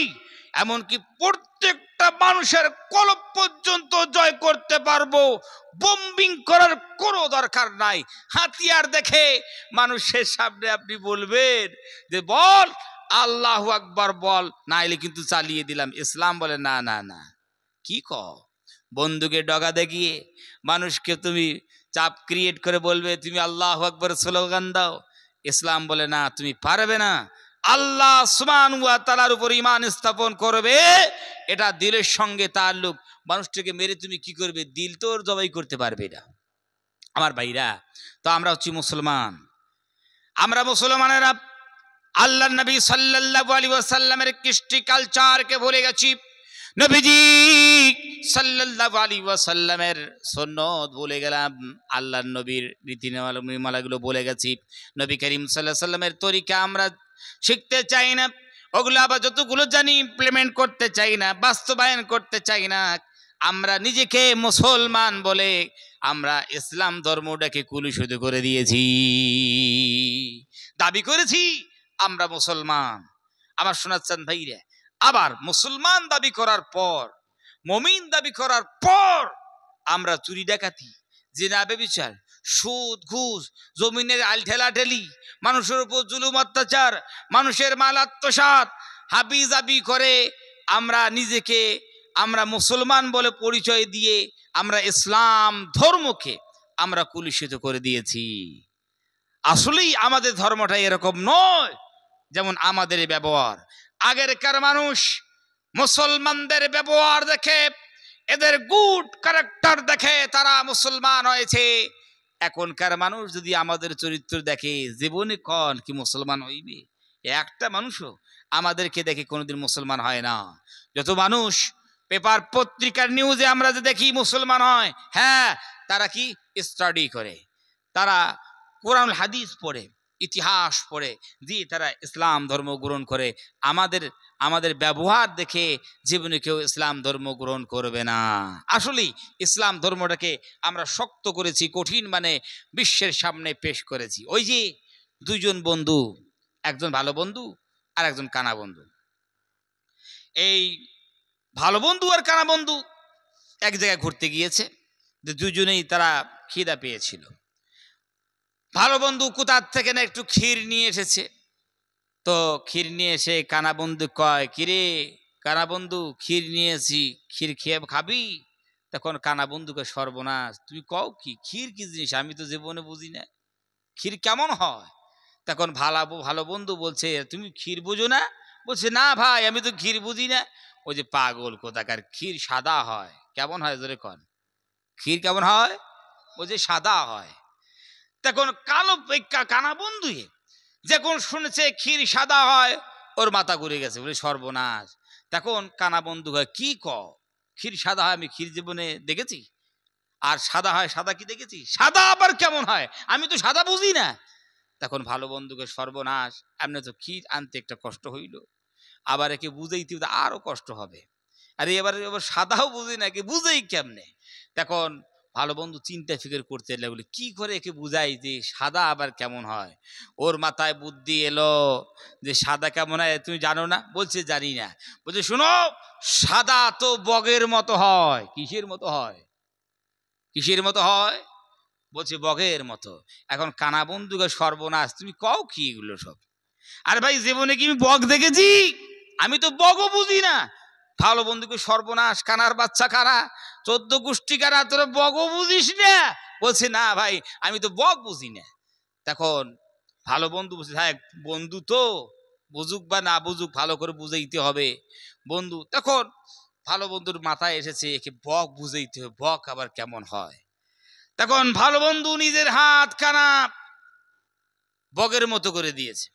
এমনকি প্রত্যেকটা মানুষের কলব পর্যন্ত জয় করতে পারবো। বোম্বিং করার কোনো দরকার নাই। হাতিয়ার দেখে মানুষের সামনে আপনি বলবেন যে বল আল্লাহু আকবার বল, নাইলে কিন্তু চালিয়ে দিলাম। ইসলাম বলে না না না, কি কও? বন্দুকে ডগা দেখিয়ে মানুষকে তুমি চাপ ক্রিয়েট করে বলবে তুমি আল্লাহু আকবার স্লোগান দাও। ইসলাম বলে না, তুমি পারবে না, আল্লাহ সুবহানাহু ওয়া তাআলার উপর ঈমান স্থাপন করবে, এটা দিলের সঙ্গে তাআল্লুক। মানুষটাকে মেরে তুমি কি করবে? দিল তো জবাই করতে পারবে না। আমার ভাইরা, তো আমরা হচ্ছি মুসলমান। আমরা মুসলমানেরা আল্লাহর নবী সাল্লাল্লাহু আলাইহি ওয়াসাল্লামের কৃষ্টি কালচারকে ভুলে গেছি। নবীজি সাল্লাল্লাহু আলাইহি ওয়াসাল্লামের সুন্নাত ভুলে গেলাম, আল্লাহর নবীর নীতিমালাগুলো ভুলে গেছি। নবী করিম সাল্লাল্লাহু আলাইহি ওয়াসাল্লামের তরিকা আমরা শিখতে চাই না, ওগুলো আবার যতগুলো জানি ইমপ্লিমেন্ট করতে চাই না, বাস্তবায়ন করতে চাই না। আমরা নিজেকে মুসলমান বলে আমরা ইসলাম ধর্মটাকে কুলুষিত করে দিয়েছি, দাবি করেছি আমরা মুসলমান। আবার শোনাচ্ছেন ভাইরা, আবার মুসলমান দাবি করার পর, মুমিন দাবি করার পর আমরা চুরি ডাকাতি, জিনা ব্যভিচার, সুদ ঘুষ, জমিনের আলঠেলাঠেলি, মানুষের উপর জুলুম অত্যাচার, মানুষের মাল আত্মসাৎ, হাবিজাবি করে আমরা নিজেকে আমরা মুসলমান বলে পরিচয় দিয়ে আমরা ইসলাম ধর্মকে আমরা কুলুষিত করে দিয়েছি। আসলেই আমাদের ধর্মটা এরকম নয়। যেমন আমাদের ব্যবহার, আগেরকার মানুষ মুসলমানদের ব্যবহার দেখে, এদের গুড ক্যারেক্টার দেখে তারা মুসলমান হয়েছে। এখনকার মানুষ যদি আমাদের চরিত্র দেখে, জীবনে কন কি মুসলমান হইবে? একটা মানুষও আমাদেরকে দেখে কোনোদিন মুসলমান হয় না। যত মানুষ পেপার পত্রিকার নিউজে আমরা যে দেখি মুসলমান হয়, হ্যাঁ, তারা কি স্টাডি করে, তারা কোরআন হাদিস পড়ে, ইতিহাস পড়ে দিয়ে তারা ইসলাম ধর্ম গ্রহণ করে। আমাদের ব্যবহার দেখে জীবনে কেউ ইসলাম ধর্ম গ্রহণ করবে না। আসলেই ইসলাম ধর্মটাকে আমরা শক্ত করেছি, কঠিন মানে বিশ্বের সামনে পেশ করেছি। ওই যে দুইজন বন্ধু, একজন ভালো বন্ধু আর একজন কানা বন্ধু। এই ভালো বন্ধু আর কানা বন্ধু এক জায়গায় ঘুরতে গিয়েছে, দুজনেই তারা খিদা পেয়েছিল। ভালো বন্ধু কোথার থেকে না একটু ক্ষীর নিয়ে এসেছে। তো ক্ষীর নিয়ে এসে কানা বন্ধু কয়, কিরে কানা বন্ধু, ক্ষীর নিয়েছি, ক্ষীর খেয়ে খাবি? তখন কানা বন্ধুকে, সর্বনাশ, তুই কও কি? ক্ষীর কি জিনিস আমি তো জীবনে বুঝি না, ক্ষীর কেমন হয়? তখন ভালো বন্ধু বলছে, তুমি ক্ষীর বুঝো না? বলছে, না ভাই, আমি তো ক্ষীর বুঝি না। ওই যে পাগল কোথাকার, ক্ষীর সাদা হয়। কেমন হয় জোরে কন? ক্ষীর কেমন হয়? বলছে সাদা হয়। তখন কানা বন্ধু যখন শুনেছে ক্ষীর সাদা হয়, ওর মাথা ঘুরে গেছে, বলে সর্বনাশ। তখন কানা বন্ধু হয়, কি ক্ষীর সাদা হয়? আমি ক্ষীর জীবনে দেখেছি, আর সাদা হয়, সাদা কি দেখেছি? সাদা আবার কেমন হয়? আমি তো সাদা বুঝি না। তখন ভালো বন্ধুকে, সর্বনাশ, এমনি তো ক্ষীর আনতে একটা কষ্ট হইল, আবার একে বুঝাইতে আরো কষ্ট হবে। আরে এবার সাদাও বুঝি না, একে বুঝাই কেমনে? তখন ভালো বন্ধু চিন্তা ফিকির করতে লাগলো, কি করে একে বুঝাই যে সাদা আবার কেমন হয়? ওর মাথায় বুদ্ধি এলো যে সাদা কেমন হয় তুমি জানো না? বলছে জানি না। বলছে, শোনো, সাদা তো বগের মতো হয়। কিসের মতো হয়? কিসের মতো হয়? বলছে বগের মতো। এখন কানা বন্ধুকে, সর্বনাশ, তুমি কও কি এগুলো সব? আরে ভাই, জীবনে কি আমি বগ দেখেছি? আমি তো বগও বুঝি না। ভালো বন্ধুকে, সর্বনাশ, কানার বাচ্চা কারা, 14 গোষ্ঠী কারা, তোরা বগও বুঝিস না? বলছে, না ভাই, আমি তো বগ বুঝি না। তখন ভালো বন্ধু বলছে, হ্যাঁ বন্ধু তো, বুঝুক বা না বুঝুক, ভালো করে বুঝাইতে হবে বন্ধু। তখন ভালো বন্ধুর মাথায় এসেছে একে বগ বুঝাইতে হবে, বগ আবার কেমন হয়। তখন ভালো বন্ধু নিজের হাত কানা বগের মতো করে দিয়েছে।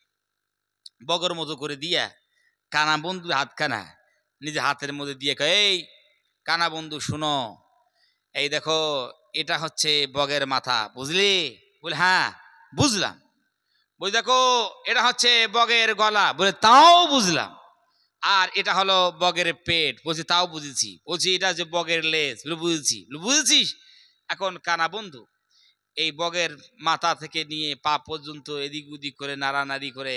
বগের মতো করে দিয়া কানা বন্ধুর হাত কানা নিজের হাতের মধ্যে দিয়ে কয়, এই কানা বন্ধু শুনো, এই দেখো, এটা হচ্ছে বগের মাথা, বুঝলি? বলে, হ্যাঁ বুঝলাম। বলে, দেখো, এটা হচ্ছে বগের গলা। বলে, তাও বুঝলাম। আর এটা হলো বগের পেট। বলছি, তাও বুঝেছি। বলছি, এটা হচ্ছে বগের লেজ। বলে, বুঝেছি। বুঝেছিস? এখন কানা বন্ধু এই বগের মাথা থেকে নিয়ে পা পর্যন্ত এদিক ওদিক করে নাড়ানাড়ি করে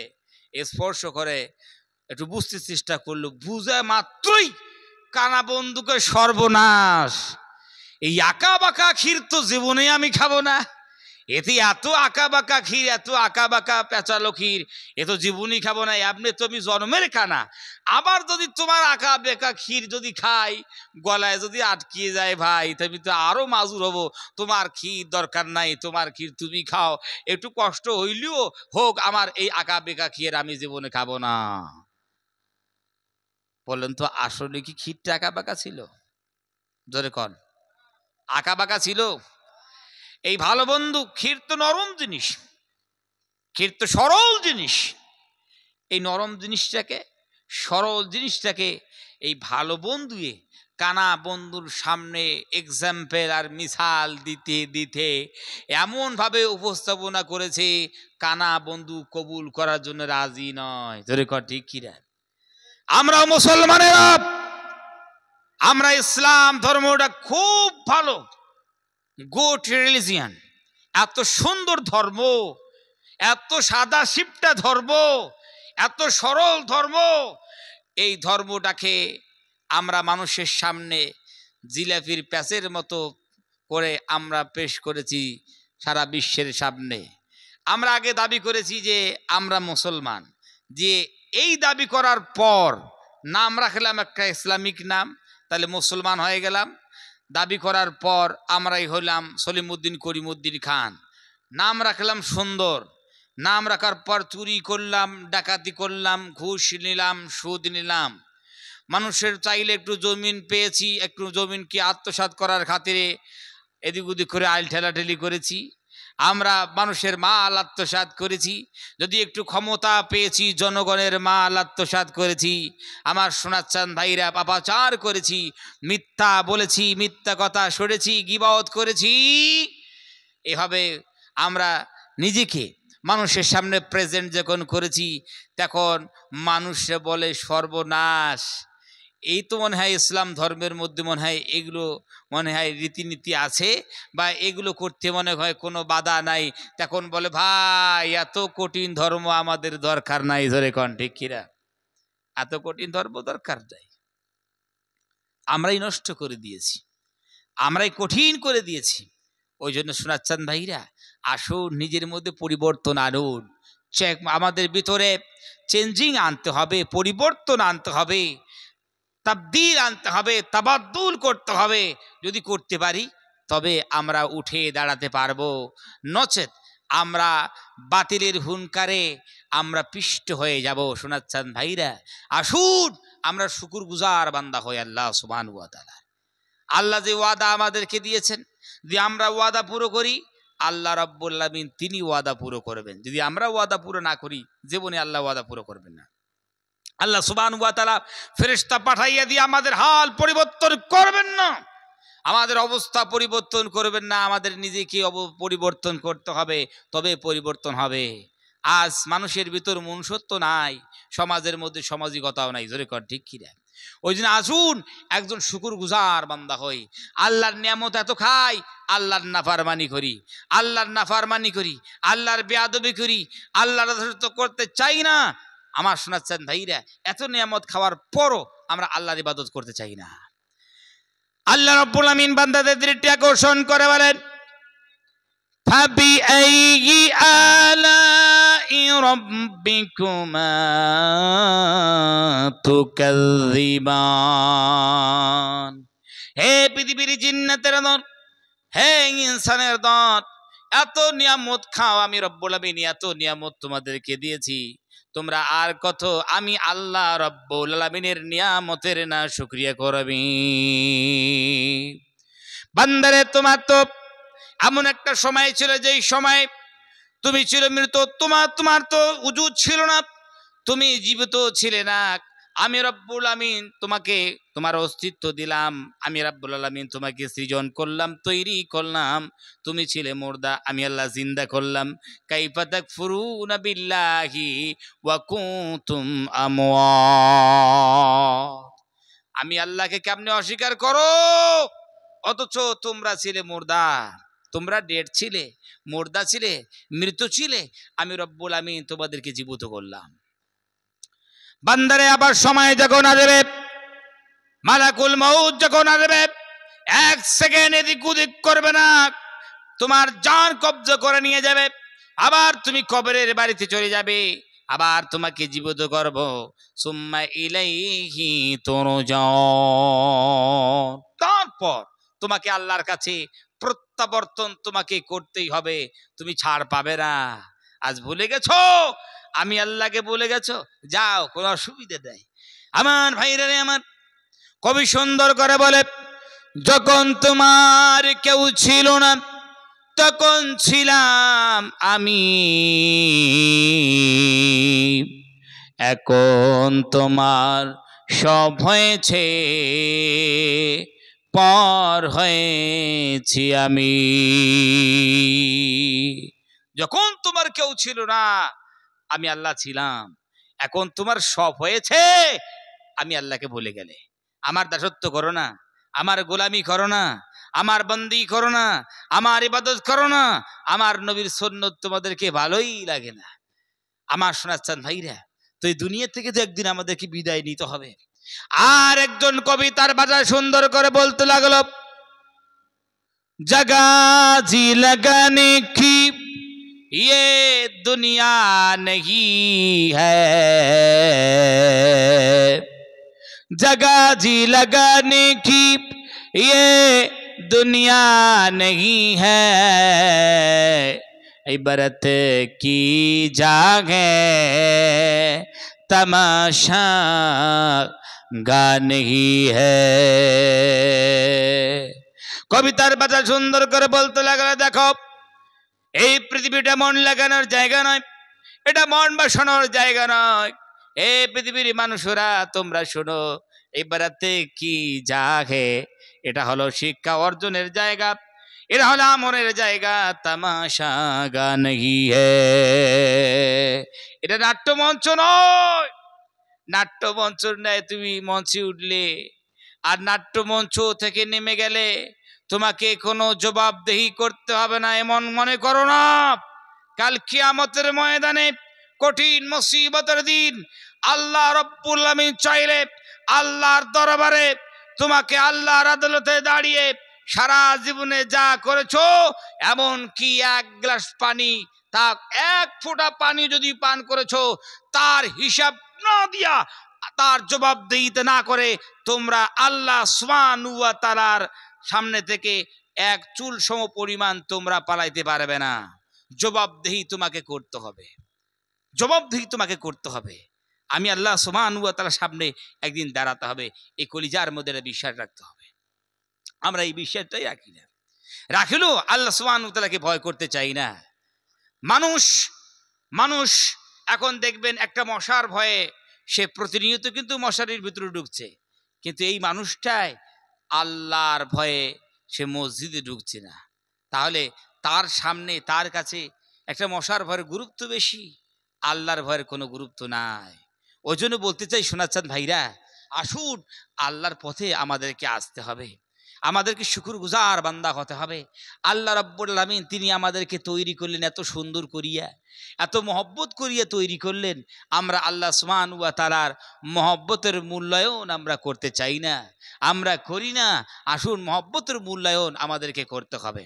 স্পর্শ করে একটু বুঝতে চেষ্টা করলো। বুঝা মাত্রই কানা বন্ধুকে, সর্বনাশ, এই আঁকা বাঁকা ক্ষীর তো জীবনে আমি খাবো না, এতে এত আঁকা বাঁকা ক্ষীর, এত আঁকা বাঁকা পেঁচালো ক্ষীর, এ তো জীবনই খাবো না, আপনি তুমি জন্মের কানা। আবার যদি তোমার আঁকা বেঁকা ক্ষীর যদি খাই, গলায় যদি আটকিয়ে যায় ভাই, তুমি তো আরো মাজুর হবো। তোমার ক্ষীর দরকার নাই, তোমার ক্ষীর তুমি খাও, একটু কষ্ট হইলেও হোক, আমার এই আঁকা বেঁকা ক্ষীর আমি জীবনে খাবো না। বলেন তো আসলে কি ক্ষীরটা আঁকা বাঁকা ছিল? জোরে কন, আঁকা বাঁকা ছিল? এই ভালো বন্ধু, ক্ষীর তো নরম জিনিস, ক্ষীর তো সরল জিনিস। এই নরম জিনিসটাকে, সরল জিনিসটাকে এই ভালো বন্ধুয়ে কানা বন্ধুর সামনে এক্সাম্পল আর মিসাল দিতে দিতে এমনভাবে উপস্থাপনা করেছে, কানা বন্ধু কবুল করার জন্য রাজি নয়। ধরে কর ঠিক কিরা? আমরা মুসলমানেরা, আমরা ইসলাম ধর্মটা খুব ভালো, গুড রিলিজিয়ান, এত সুন্দর ধর্ম, এত সাদা সিপটা ধর্ম, এত সরল ধর্ম। এই ধর্মটাকে আমরা মানুষের সামনে জিলাপির প্যাচের মতো করে আমরা পেশ করেছি সারা বিশ্বের সামনে। আমরা আগে দাবি করেছি যে আমরা মুসলমান, যে এই দাবি করার পর নাম রাখলাম একটা ইসলামিক নাম, তাহলে মুসলমান হয়ে গেলাম। দাবি করার পর আমরাই হইলাম সলিমউদ্দিন করিমউদ্দিন খান, নাম রাখলাম সুন্দর। নাম রাখার পর চুরি করলাম, ডাকাতি করলাম, ঘুষ নিলাম, সুদ নিলাম। মানুষের চাইলে একটু জমিন পেয়েছি, একটু জমিনকে আত্মসাৎ করার খাতিরে এদিক ওদিক করে আইল ঠেলাঠেলি করেছি। আমরা মানুষের মাল আত্মসাৎ করেছি। যদি একটু ক্ষমতা পেয়েছি, জনগণের মাল আত্মসাৎ করেছি। আমার সোনাচ্চান ভাইরা পাপাচার করেছি, মিথ্যা বলেছি, মিথ্যা কথা সরেছি, গীবত করেছি। এভাবে আমরা নিজেকে মানুষের সামনে প্রেজেন্ট যখন করেছি, তখন মানুষে বলে সর্বনাশ। এই তো মনে হয় ইসলাম ধর্মের মধ্যে মনে হয় এগুলো মনে হয় রীতিনীতি আছে, বা এগুলো করতে মনে হয় কোনো বাধা নাই। তখন বলে ভাই এত কঠিন ধর্ম আমাদের দরকার নাই। ধরে কন ঠিক কিরা? এত কঠিন ধর্ম দরকার নাই, আমরাই নষ্ট করে দিয়েছি, আমরাই কঠিন করে দিয়েছি। ওই জন্য শোনাচ্ছেন ভাইরা, আসুন নিজের মধ্যে পরিবর্তন আনুন। আমাদের ভিতরে চেঞ্জিং আনতে হবে, পরিবর্তন আনতে হবে, তাবদীল আনতে হবে, তাবাদ্দুল করতে হবে। যদি করতে পারি তবে আমরা উঠে দাঁড়াতে পারবো, নচেত আমরা বাতিলের হুনকারে আমরা পিষ্ট হয়ে যাব। শোনাচ্ছেন ভাইরা, আসুন আমরা শুকরগুজার বান্দা হই আল্লাহ সুবহানাহু ওয়া তাআলা। আল্লাহ যে ওয়াদা আমাদেরকে দিয়েছেন, যদি আমরা ওয়াদা পুরো করি, আল্লাহ রাব্বুল আলামিন তিনি ওয়াদা পুরো করবেন। যদি আমরা ওয়াদা পুরো না করি, জীবনে আল্লাহ ওয়াদা পুরো করবেন না। আল্লাহ সুবহানাহু ওয়া তাআলা ফেরেশতা পাঠাইয়া দিয়ে আমাদের হাল পরিবর্তন করবেন না, আমাদের অবস্থা পরিবর্তন করবেন না। আমাদের নিজেকে পরিবর্তন করতে হবে, তবে পরিবর্তন হবে। আজ মানুষের ভিতর মনুষ্যত্ব নাই, সমাজের মধ্যে সামাজিকতাও নাই। জোরে কর ঠিক কিনা? ওই জন্য আসুন একজন শুকরগুজার বান্দা হই। আল্লাহর নিয়ামত এত খাই, আল্লাহর নাফরমানি করি, আল্লাহর নাফরমানি করি, আল্লাহর বেয়াদবি করি, আল্লাহর রাসূল করতে চাই না। আমার শোনাচ্ছেন ভাইরা, এত নিয়ামত খাওয়ার পরও আমরা আল্লাহর ইবাদত করতে চাই না। আল্লাহ রাব্বুল আমিন বান্দাদের দৃষ্টি আকর্ষণ করে বলেন, ফাবিআইয়ি আলাই রাব্বিকুমা তুকাযযিবান। হে পৃথিবীর জিন্নাতের দল, হে ইনসানের দল, এত নিয়ামত খাও, আমি রব্বুল আমিন এত নিয়ামত তোমাদেরকে দিয়েছি, তোমরা আর কত আমি আল্লাহ রব্বুল আলামিনের নিয়ামতের না শুকরিয়া করবি? বান্দারে, তোমার তো এমন একটা সময় ছিল যেই সময় তুমি ছিল মৃত, তোমার তো উজুদ ছিল না, তুমি জীবিত ছিলে না। আমি রব্বুল আমিন তোমাকে তোমার অস্তিত্ব দিলাম, আমি রব্বুল আমিন তোমাকে সৃজন করলাম, তৈরি করলাম। তুমি ছিলে মুর্দা, আমি আল্লাহ জিন্দা করলাম। কাইফা তাকফুরুনা বিল্লাহি ওয়া কুনতুম আমওয়াত। আমি আল্লাহকে কেমনে অস্বীকার করো, অথচ তোমরা ছিলে মুর্দা, তোমরা ডেড ছিলে, মুর্দা ছিলে, মৃত ছিলে। আমি রব্বুল আমিন তোমাদেরকে জীবিত করলাম। বান্দারে, আবার সময় যখন আসবে, মালাকুল মউত যখন আসবে, এক সেকেন্ড এদিক ওদিক করবে না, তোমার জান কব্জা করে নিয়ে যাবে, আবার তুমি কবরের বাড়িতে চলে যাবে, আবার তোমাকে জীবিত করব, সুম্মা ইলাইহি তুরজাউন। তারপর তোমাকে আল্লাহর কাছে প্রত্যাবর্তন তোমাকে করতেই হবে, তুমি ছাড় পাবে না। আজ ভুলে গেছো আমি আল্লাহকে, ভুলে গেছো, যাও, কোনো অসুবিধা নেই। আমার ভাইরা রে আমার, কবি সুন্দর করে বলে, যখন তোমার কেউ ছিল না তখন ছিলাম আমি, এখন তোমার সব হয়েছে, পর হয়েছি আমি। যখন তোমার কেউ ছিল না আমি আল্লাহ ছিলাম, এখন তোমার সব হয়েছে, আমি আল্লাহকে ভুলে গেলে। আমার দাসত্ব করো না, আমার গোলামি করো না, আমার বন্দি করো না, আমার ইবাদত করো না, আমার নবীর সুন্নত তোমাদেরকে ভালোই লাগে না। আমার শোনাচ্ছেন ভাইরা, তো এই দুনিয়া থেকে তো একদিন আমাদেরকে বিদায় নিতে হবে। আর একজন কবি তার ভাষা সুন্দর করে বলতে লাগলো, জগা জি লাগানে কি ये दुनिया नहीं है, जगह जी लगाने की ये दुनिया नहीं है, इबरत की जागे तमाशा गा नहीं है। কবিতার ভাষা সুন্দর করে বলতে লাগলো, দেখো এই পৃথিবীটা মন লাগানোর জায়গা নয়, এটা মন বাসানোর জায়গা নয়। এই পৃথিবীর মানুষরা তোমরা শোনো, এবারে কি জাগে, এটা হলো শিক্ষা অর্জনের জায়গা, এটা হলো আমরের জায়গা, তামাশা গা নহি হে। এটা নাট্যমঞ্চ নয়, নাট্যমঞ্চ নয়। তুমি মঞ্চে উঠলে আর নাট্যমঞ্চ থেকে নেমে গেলে তোমাকে কোনো জবাবদেহি করতে হবে না, এমন মনে করো না। কাল কিয়ামতের ময়দানে, কঠিন মুসিবতের দিন, আল্লাহ রব্বুল আমিন চাইলে আল্লাহর দরবারে তোমাকে আল্লাহর আদালতে দাঁড়িয়ে সারা জীবনে যা করেছো, এমন কি এক গ্লাস পানি, তা এক ফোঁটা পানি যদি পান করেছো, তার হিসাব না দিয়া, তার জবাবদেহিতে না করে তোমরা আল্লাহ সুবহানাহু ওয়া তাআলার সামনে থেকে এক চুল সম পরিমাণ তোমরা পালাইতে পারবে না। জবাবদেহি তোমাকে করতে হবে, জবাবদেহি তোমাকে করতে হবে। আমি আল্লাহ সুবহানাহু ওয়া তাআলার সামনে একদিন দাঁড়াতে হবে, এই কলিজার মধ্যে বিশ্বাস রাখতে হবে। আমরা এই বিশ্বাসটাই রাখি না, রাখিলেও আল্লাহ সুবহানাহু ওয়া তাআলাকে ভয় করতে চাই না। মানুষ এখন দেখবেন একটা মশার ভয়ে সে প্রতিনিয়ত কিন্তু মশারির ভিতরে ঢুকছে, কিন্তু এই মানুষটাই আল্লাহর ভয়ে সে মসজিদে ঢুকছে না। তাহলে তার সামনে, তার কাছে একটা মশার ভয়ের গুরুত্ব বেশি, আল্লাহর ভয়ের কোনো গুরুত্ব নাই। ওই জন্য বলতে চাই, শোনাচ্ছেন ভাইরা, আসুন আল্লাহর পথে আমাদেরকে আসতে হবে, আমাদেরকে শুকরগুজার বান্দা হতে হবে। আল্লাহ রাব্বুল আলামিন তিনি আমাদেরকে তৈরি করলেন এত সুন্দর করিয়া, এত মহব্বত করিয়া তৈরি করলেন। আমরা আল্লাহ সুবহানাহু ওয়া তাআলার মহব্বতের মূল্যায়ন আমরা করতে চাই না, আমরা করি না। আসুন মহব্বতের মূল্যায়ন আমাদেরকে করতে হবে।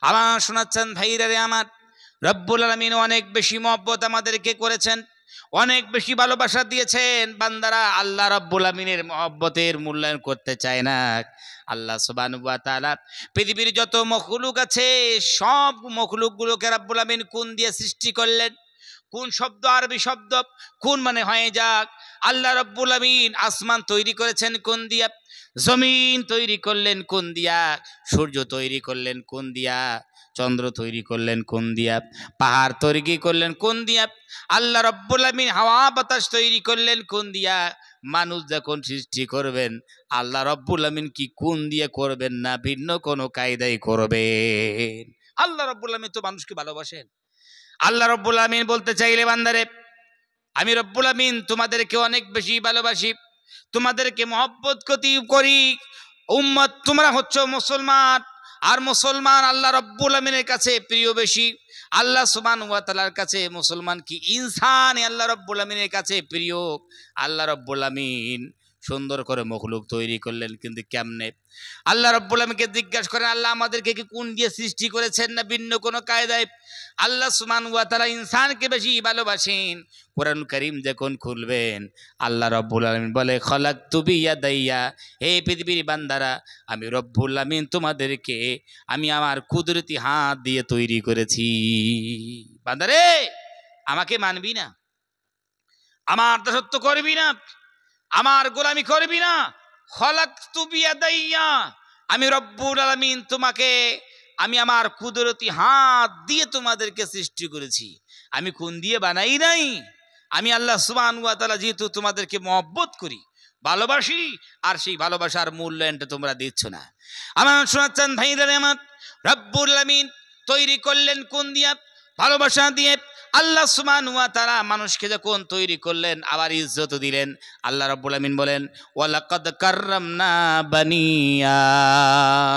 আমার শোনাচ্ছেন ভাইরা রে আমার, রব্বুল আলামিন অনেক বেশি মহব্বত আমাদেরকে করেছেন, অনেক বেশি ভালোবাসা দিয়েছেন। বান্দারা আল্লাহ রাব্বুল আমিনের মহব্বতের মূল্যায়ন করতে চায় না। আল্লাহ সুবহানাহু ওয়া তাআলা পৃথিবীর যত মখলুক আছে, সব মখলুকগুলোকে রাব্বুল আমিন কোন দিয়ে সৃষ্টি করলেন? কোন শব্দ আরবি শব্দ, কোন মানে হয়ে যাক। আল্লাহ রাব্বুল আমিন আসমান তৈরি করেছেন কোন দিয়া, জমিন তৈরি করলেন কোন দিয়া, সূর্য তৈরি করলেন কোন দিয়া, চন্দ্র তৈরি করলেন কোন দিয়া, পাহাড় তৈরি করলেন কোন দিয়া, আল্লাহ রাব্বুল আমিন হাওয়া বাতাস তৈরি করলেন কোন দিয়া। মানুষ যখন সৃষ্টি করবেন আল্লাহ রাব্বুল আমিন কি কোন দিয়ে করবেন না, ভিন্ন কোনো কায়দায় করবেন। আল্লাহ রাব্বুল আমিন তো মানুষকে ভালোবাসেন। আল্লাহ রাব্বুল আমিন বলতে চাইলে, বান্দারে আমি রব্বুল আমিন তোমাদেরকে অনেক বেশি ভালোবাসি, তোমাদেরকে মহব্বত করি। উম্মত তোমরা হচ্ছ মুসলমান, আর মুসলমান আল্লাহ রব্বুল আমিনের কাছে প্রিয় বেশি। আল্লাহ সুবহানাহু ওয়া তাআলার কাছে মুসলমান কি ইনসান, আল্লাহ রব্বুল আমিনের কাছে প্রিয়। আল্লাহ রব্বুল আমিন সুন্দর করে মখলুক তৈরি করলেন, কিন্তু কেমনে? আল্লাহ রাব্বুল আলামিনকে জিজ্ঞাসা করেন, আল্লাহ আমাদেরকে কি কোন দিয়ে সৃষ্টি করেছেন না ভিন্ন কোনো কায়দায়? আল্লাহ সুবহানাহু ওয়া তাআলা ইনসানকে বেশি ভালোবাসেন। কোরআন কারীম যখন খুলবেন, আল্লাহ রাব্বুল আলামিন বলে, খলাকতু বিয়াদাইয়া, হে পৃথিবীর বান্দারা, আমি রব্বুল আমিন তোমাদেরকে আমি আমার কুদরতি হাত দিয়ে তৈরি করেছি। বান্দারে, আমাকে মানবি না, আমার দাসত্ব করবি না, আমার গোলামি করবি না, খলাকতু বিয়াদাইয়া, আমি রব্বুল আলামিন তোমাকে আমি আমার কুদরতি হাত দিয়ে তোমাদেরকে সৃষ্টি করেছি। আমি কোন দিয়ে বানাই নাই। আমি আল্লাহ সুবহানাহু ওয়া তাআলা যেহেতু তোমাদেরকে মহব্বত করি, ভালোবাসি, আর সেই ভালোবাসার মূল্যায়নটা তোমরা দিচ্ছ না। আমার শোনাচ্ছেন ভাইরা আমার, রব্বুল আলামিন তৈরি করলেন কোন দিয়া? ভালোবাসা দিয়ে। আল্লাহ সুবহানাহু ওয়া তাআলা মানুষকে যখন তৈরি করলেন, আবার ইজ্জত দিলেন। আল্লাহ রাব্বুল আমিন বলেন, ওয়ালাকাদ কাররামনা বানি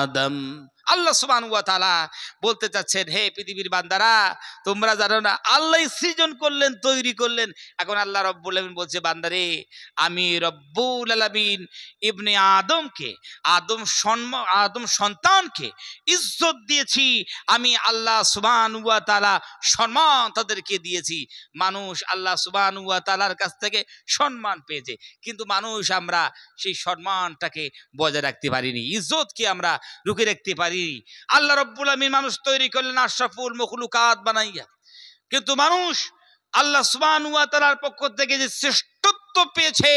আদম। আল্লাহ সুবহানাহু ওয়া তাআলা বলতে চাচ্ছেন, হে পৃথিবীর বান্দারা, তোমরা জানো না আল্লাহ সৃজন করলেন, তৈরি করলেন। এখন আল্লাহ রাব্বুল আমিন বলছে, বান্দারে, আমি রব্বুল আলামিন ইবনে আদমকে, আদম সন্তানকে ইজ্জত দিয়েছি। আমি আল্লাহ সুবহানাহু ওয়া তাআলা সম্মান তাদেরকে দিয়েছি। মানুষ আল্লাহ সুবহানাহু ওয়া তাআলার কাছ থেকে সম্মান পেয়েছে, কিন্তু মানুষ আমরা সেই সম্মানটাকে বজায় রাখতে পারিনি, ইজ্জতকে আমরা রুখে রাখতে পারিনি। আল্লাহ রাব্বুল আমিন মানুষ তৈরি করলেন আশরাফুল মখলুকাত বানাইয়া, কিন্তু মানুষ আল্লাহ সুবহানাহু ওয়া তাআলার পক্ষ থেকে যে শ্রেষ্ঠত্ব পেয়েছে,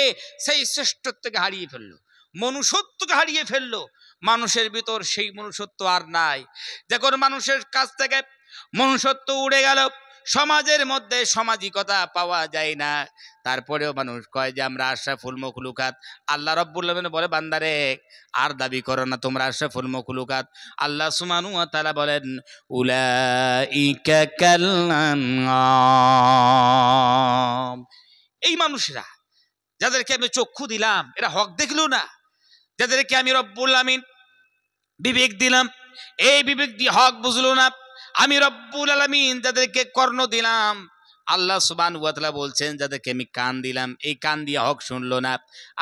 সেই শ্রেষ্ঠত্বকে হারিয়ে ফেললো, মনুষ্যত্বকে হারিয়ে ফেললো। মানুষের ভিতর সেই মনুষ্যত্ব আর নাই। যখন মানুষের কাছ থেকে মনুষ্যত্ব উড়ে গেল, সমাজের মধ্যে সামাজিকতা পাওয়া যায় না। তারপরেও মানুষ কয় যে আমরা আশরাফুল মখলুকাত। আল্লাহ রাব্বুল আমিন বলে, বান্দারে, আর দাবি করো না তোমরা আশরাফুল মখলুকাত। আল্লাহ সুবহানাহু ওয়া তাআলা বলেন, উলাইকা কাল আনআম। এই মানুষরা যাদেরকে আমি চক্ষু দিলাম, এরা হক দেখলো না। যাদেরকে আমি রব্বুল আমিন বিবেক দিলাম, এই বিবেক দিয়ে হক বুঝলো না। আমি রব্বুল আলামিন যাদেরকে কর্ণ দিলাম, আল্লাহ সুবহানাহু ওয়া তাআলা বলছেন, যাদেরকে আমি কান দিলাম, এই কান দিয়ে হক শুনলো না।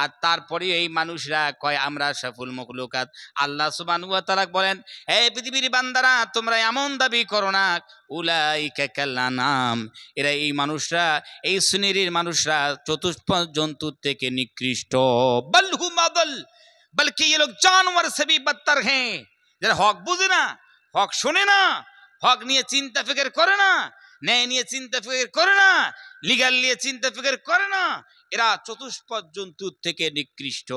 আর তারপরে এই মানুষরা কয় আমরা আশরাফুল মখলুকাত। আল্লাহ সুবহানাহু ওয়া তাআলা বলেন, হে পৃথিবীর বান্দারা, তোমরা এমন দাবি করো না। উলাইকা কাল আনআম, এরা এই মানুষরা, এই শ্রেণীর মানুষরা চতুষ্পদ জন্তুর থেকে নিকৃষ্ট। বাল হুম আদল, বলকি ये लोग जानवर से भी बदतर हैं। যারা হক বুঝে না, হক শোনে না, হক নিয়ে চিন্তা ফিকির করে না, ন্যায় নিয়ে চিন্তা ফিকির করে না, লিগ্যাল নিয়ে চিন্তা ফিকির করে না, এরা চতুষ্পদ জন্তুর থেকে নিকৃষ্ট।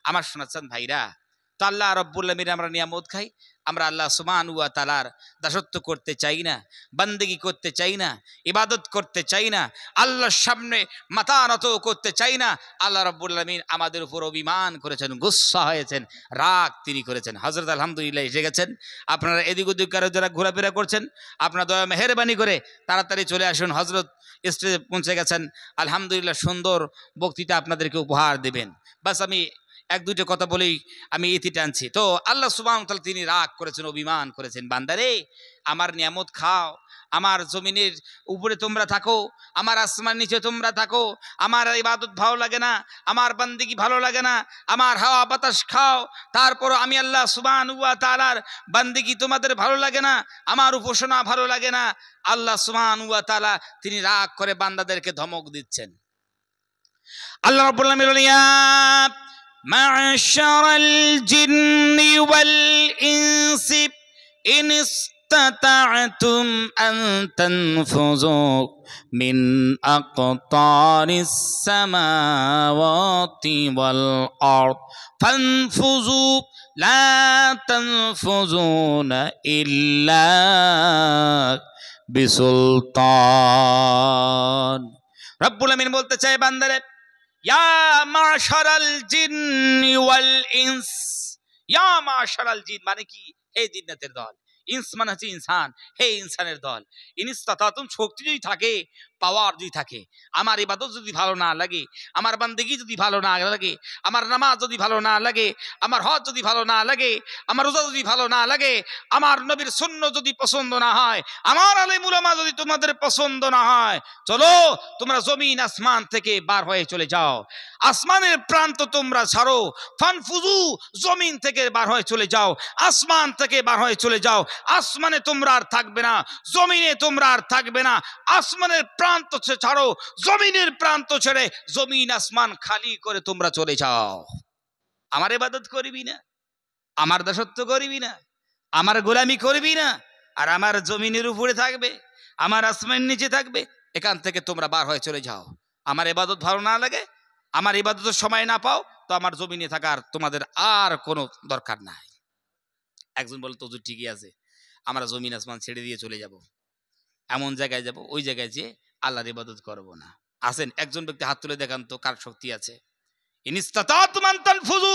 আমার শোনাচ্ছেন ভাইরা, তো আল্লাহ রাব্বুল আমিন আমরা নিয়ামত খাই, আমরা আল্লাহ সুবহানাহু ওয়া তাআলার দাসত্ব করতে চাই না, বান্দেগি করতে চাই না, ইবাদত করতে চাই না, আল্লাহর সামনে মাথা নত করতে চাই না। আল্লাহ রাব্বুল আমিন আমাদের উপর অভিমান করেছেন, গুসা হয়েছেন, রাগ তিনি করেছেন। হযরত আলহামদুলিল্লাহ এসে গেছেন। আপনারা এদিক ওদিক কারো যারা ঘোরাফেরা করছেন, আপনারা দয়া মেহেরবানি করে তাড়াতাড়ি চলে আসুন। হযরত স্টেজে পৌঁছে গেছেন। আলহামদুলিল্লাহ সুন্দর বক্তৃতা আপনাদেরকে উপহার দেবেন। বাস আমি এক দুইটা কথা বলেই আমি ইতি টানছি। তো আল্লাহ সুবহানাহু ওয়া তাআলা তিনি রাগ করেছেন, অভিমান করেছেন, বান্দারে, আমার নিয়ামত খাও, আমার জমিনের উপরে তোমরা থাকো, আমার আসমান নিচে তোমরা থাকো, আমার ইবাদত ভালো লাগে না, আমার বান্দেগি ভালো লাগে না, আমার হাওয়া বাতাস খাও, তারপর আমি আল্লাহ সুবহানাহু ওয়া তাআলার বান্দেগি তোমাদের ভালো লাগে না, আমার উপাসনা ভালো লাগে না। আল্লাহ সুবহানাহু ওয়া তাআলা তিনি রাগ করে বান্দাদেরকে ধমক দিচ্ছেন। আল্লাহ রাব্বুল আলামিন বলেন, ইয়া মা'শারাল জিন্নি ওয়াল ইনসি ইন ইসতাতা'তুম আন তানফুযু মিন আকতারিস সামাওয়াতি ওয়াল আরদ ফানফুযু লা তানফুযুনা ইল্লা বিসুলতান। রব্বুল আমিন বলতে চায়, বান্দারে, ইয়া মাশারাল জিন্নি ওয়াল ইনস। ইয়া মাশারাল জিন মানে কি? হে জিন্নাতের দল। ইনস মানে হচ্ছে ইনসান, হে ইনসানের দল। ইনস্তাতাতুম, শক্তি যদি থাকে, পাওয়ার যদি থাকে, আমার ইবাদত যদি ভালো না লাগে, আমার বান্দেগি যদি ভালো না লাগে, আমার নামাজ যদি ভালো না লাগে, আমার হজ যদি ভালো না লাগে, আমার রোজা যদি ভালো না লাগে, আমার নবীর সুন্নাহ যদি পছন্দ না হয়, আমার আলেম উলামা যদি তোমাদের পছন্দ না হয়, চলো তোমরা জমিন আসমান থেকে বার হয়ে চলে যাও, আসমানের প্রান্ত তোমরা ছাড়ো, ফানফুজু, জমিন থেকে বার হয়ে চলে যাও, আসমান থেকে বার হয়ে চলে যাও। আসমানে তোমরা আর থাকবে না, জমিনে তোমরা আর থাকবে না। আসমানের প্রান্ত ছাড়ো, জমিনের প্রান্ত ছেড়ে জমিন আসমান খালি করে তোমরা চলে যাও। আমার ইবাদত করবি না, আমার দাসত্ব করবি না, আমার গোলামি করবি না, আর আমার জমিনের উপরে থাকবে, আমার আসমানের নিচে থাকবে। এখান থেকে তোমরা বার হয়ে চলে যাও। আমার ইবাদত ভালো না লাগে, আমার ইবাদতের সময় না পাও, তো আমার জমিনে থাকার তোমাদের আর কোনো দরকার নাই। একজন বলে তো ঠিকই আছে, আমরা জমিন আসমান ছেড়ে দিয়ে চলে যাব, এমন জায়গায় যাব, ওই জায়গায় যে আল্লাহর ইবাদত করব না। আসেন একজন ব্যক্তি হাত তুলে দেখান তো কার শক্তি আছে। ইনিস্তাতাতুম আন তানফুযু,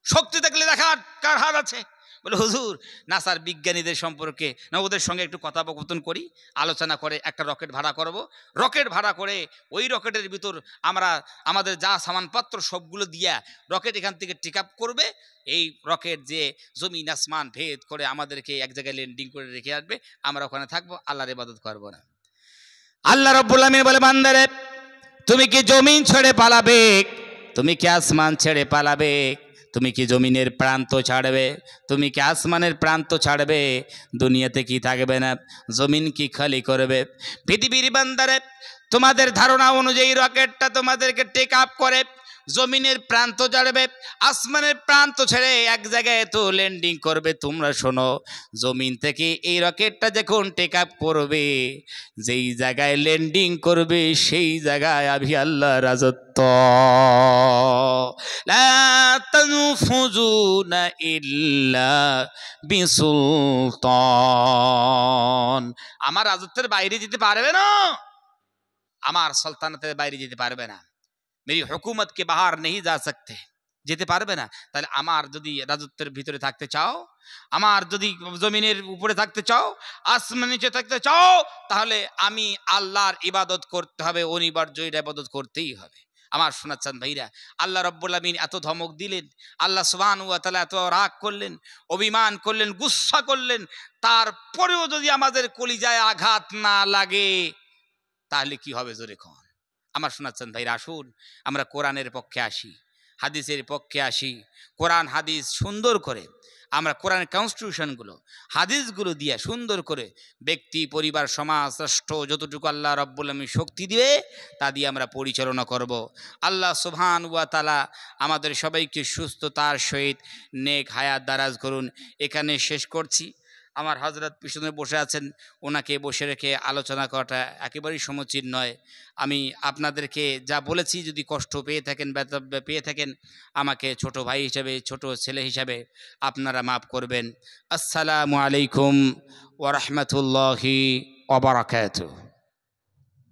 শক্তি থাকলে দেখা কার হাত আছে। বলে হুজুর নাসার বিজ্ঞানীদের সম্পর্কে না, ওদের সঙ্গে একটু কথোপকথন করি, আলোচনা করে একটা রকেট ভাড়া করব, রকেট ভাড়া করে ওই রকেটের ভিতর আমরা আমাদের যা সামানপত্র সবগুলো দিয়া রকেট এখান থেকে টেক আপ করবে, এই রকেট যে জমিন আসমান ভেদ করে আমাদেরকে এক জায়গায় ল্যান্ডিং করে রেখে আসবে, আমরা ওখানে থাকবো, আল্লাহর ইবাদত করব না। আল্লাহ রাব্বুল আলামিন বলে বান্দারে, তুমি কি জমিন ছেড়ে পালাবে, তুমি কি আসমান ছেড়ে পালাবে, তুমি কি জমিনের প্রান্ত ছাড়বে, তুমি কি আসমানের প্রান্ত ছাড়বে, দুনিয়াতে কি থাকবে না, জমিন কি খালি করবে। পৃথিবীর বান্দারে, তোমাদের ধারণা অনুযায়ী রকেটটা তোমাদেরকে টেক আপ করে জমিনের প্রান্ত ছাড়বে, আসমানের প্রান্ত ছেড়ে এক জায়গায় তো ল্যান্ডিং করবে। তোমরা শোনো, জমিন থেকে এই রকেটটা যখন টেক আপ করবে, যেই জায়গায় ল্যান্ডিং করবে সেই জায়গায় আমি আল্লাহ রাজত্ব। লা তানফুজুনা ইল্লা বিসুলতান, আমার রাজত্বের বাইরে যেতে পারবে না, আমার সালতানাতের বাইরে যেতে পারবে না, মেরি হুকুমত কে বাহার নেই যা সকতে, যেতে পারবে না। তাহলে আমার যদি রাজত্বের ভিতরে থাকতে চাও, আমার যদি জমিনের উপরে থাকতে চাও, আসমান নিচে থাকতে চাও, তাহলে আমি আল্লাহর ইবাদত করতে হবে, অনিবার্য ইবাদত করতেই হবে। আমার শোনাচ্ছেন ভাইরা, আল্লাহ রাব্বুল আলামিন এত ধমক দিলেন, আল্লাহ সুবহানাহু ওয়া তাআলা এত রাগ করলেন, অভিমান করলেন, গুসা করলেন, তারপরেও যদি আমাদের কলিজায় আঘাত না লাগে তাহলে কি হবে জোরে কোন। আমার শোনাচ্ছেন ভাইরা, আসুন আমরা কোরআনের পক্ষে আসি, হাদিসের পক্ষে আসি, কোরআন হাদিস সুন্দর করে আমরা কোরআনের কনস্টিটিউশনগুলো হাদিসগুলো দিয়ে সুন্দর করে ব্যক্তি, পরিবার, সমাজ, রাষ্ট্র যতটুকু আল্লাহ রাব্বুল আলামিন শক্তি দিয়ে তা দিয়ে আমরা পরিচালনা করব। আল্লাহ সুবহানাহু ওয়া তাআলা আমাদের সবাইকে সুস্থতার সহিত নেক হায়াত দারাজ করুন। এখানে শেষ করছি। আমার হযরত পিছনে বসে আছেন, ওনাকে বসে রেখে আলোচনা করাটা একেবারেই সমীচীন নয়। আমি আপনাদেরকে যা বলেছি যদি কষ্ট পেয়ে থাকেন, ব্যথা পেয়ে থাকেন, আমাকে ছোট ভাই হিসাবে, ছোট ছেলে হিসাবে আপনারা মাফ করবেন। আসসালামু আলাইকুম ওয়া রাহমাতুল্লাহি ওয়া বারাকাতুহু।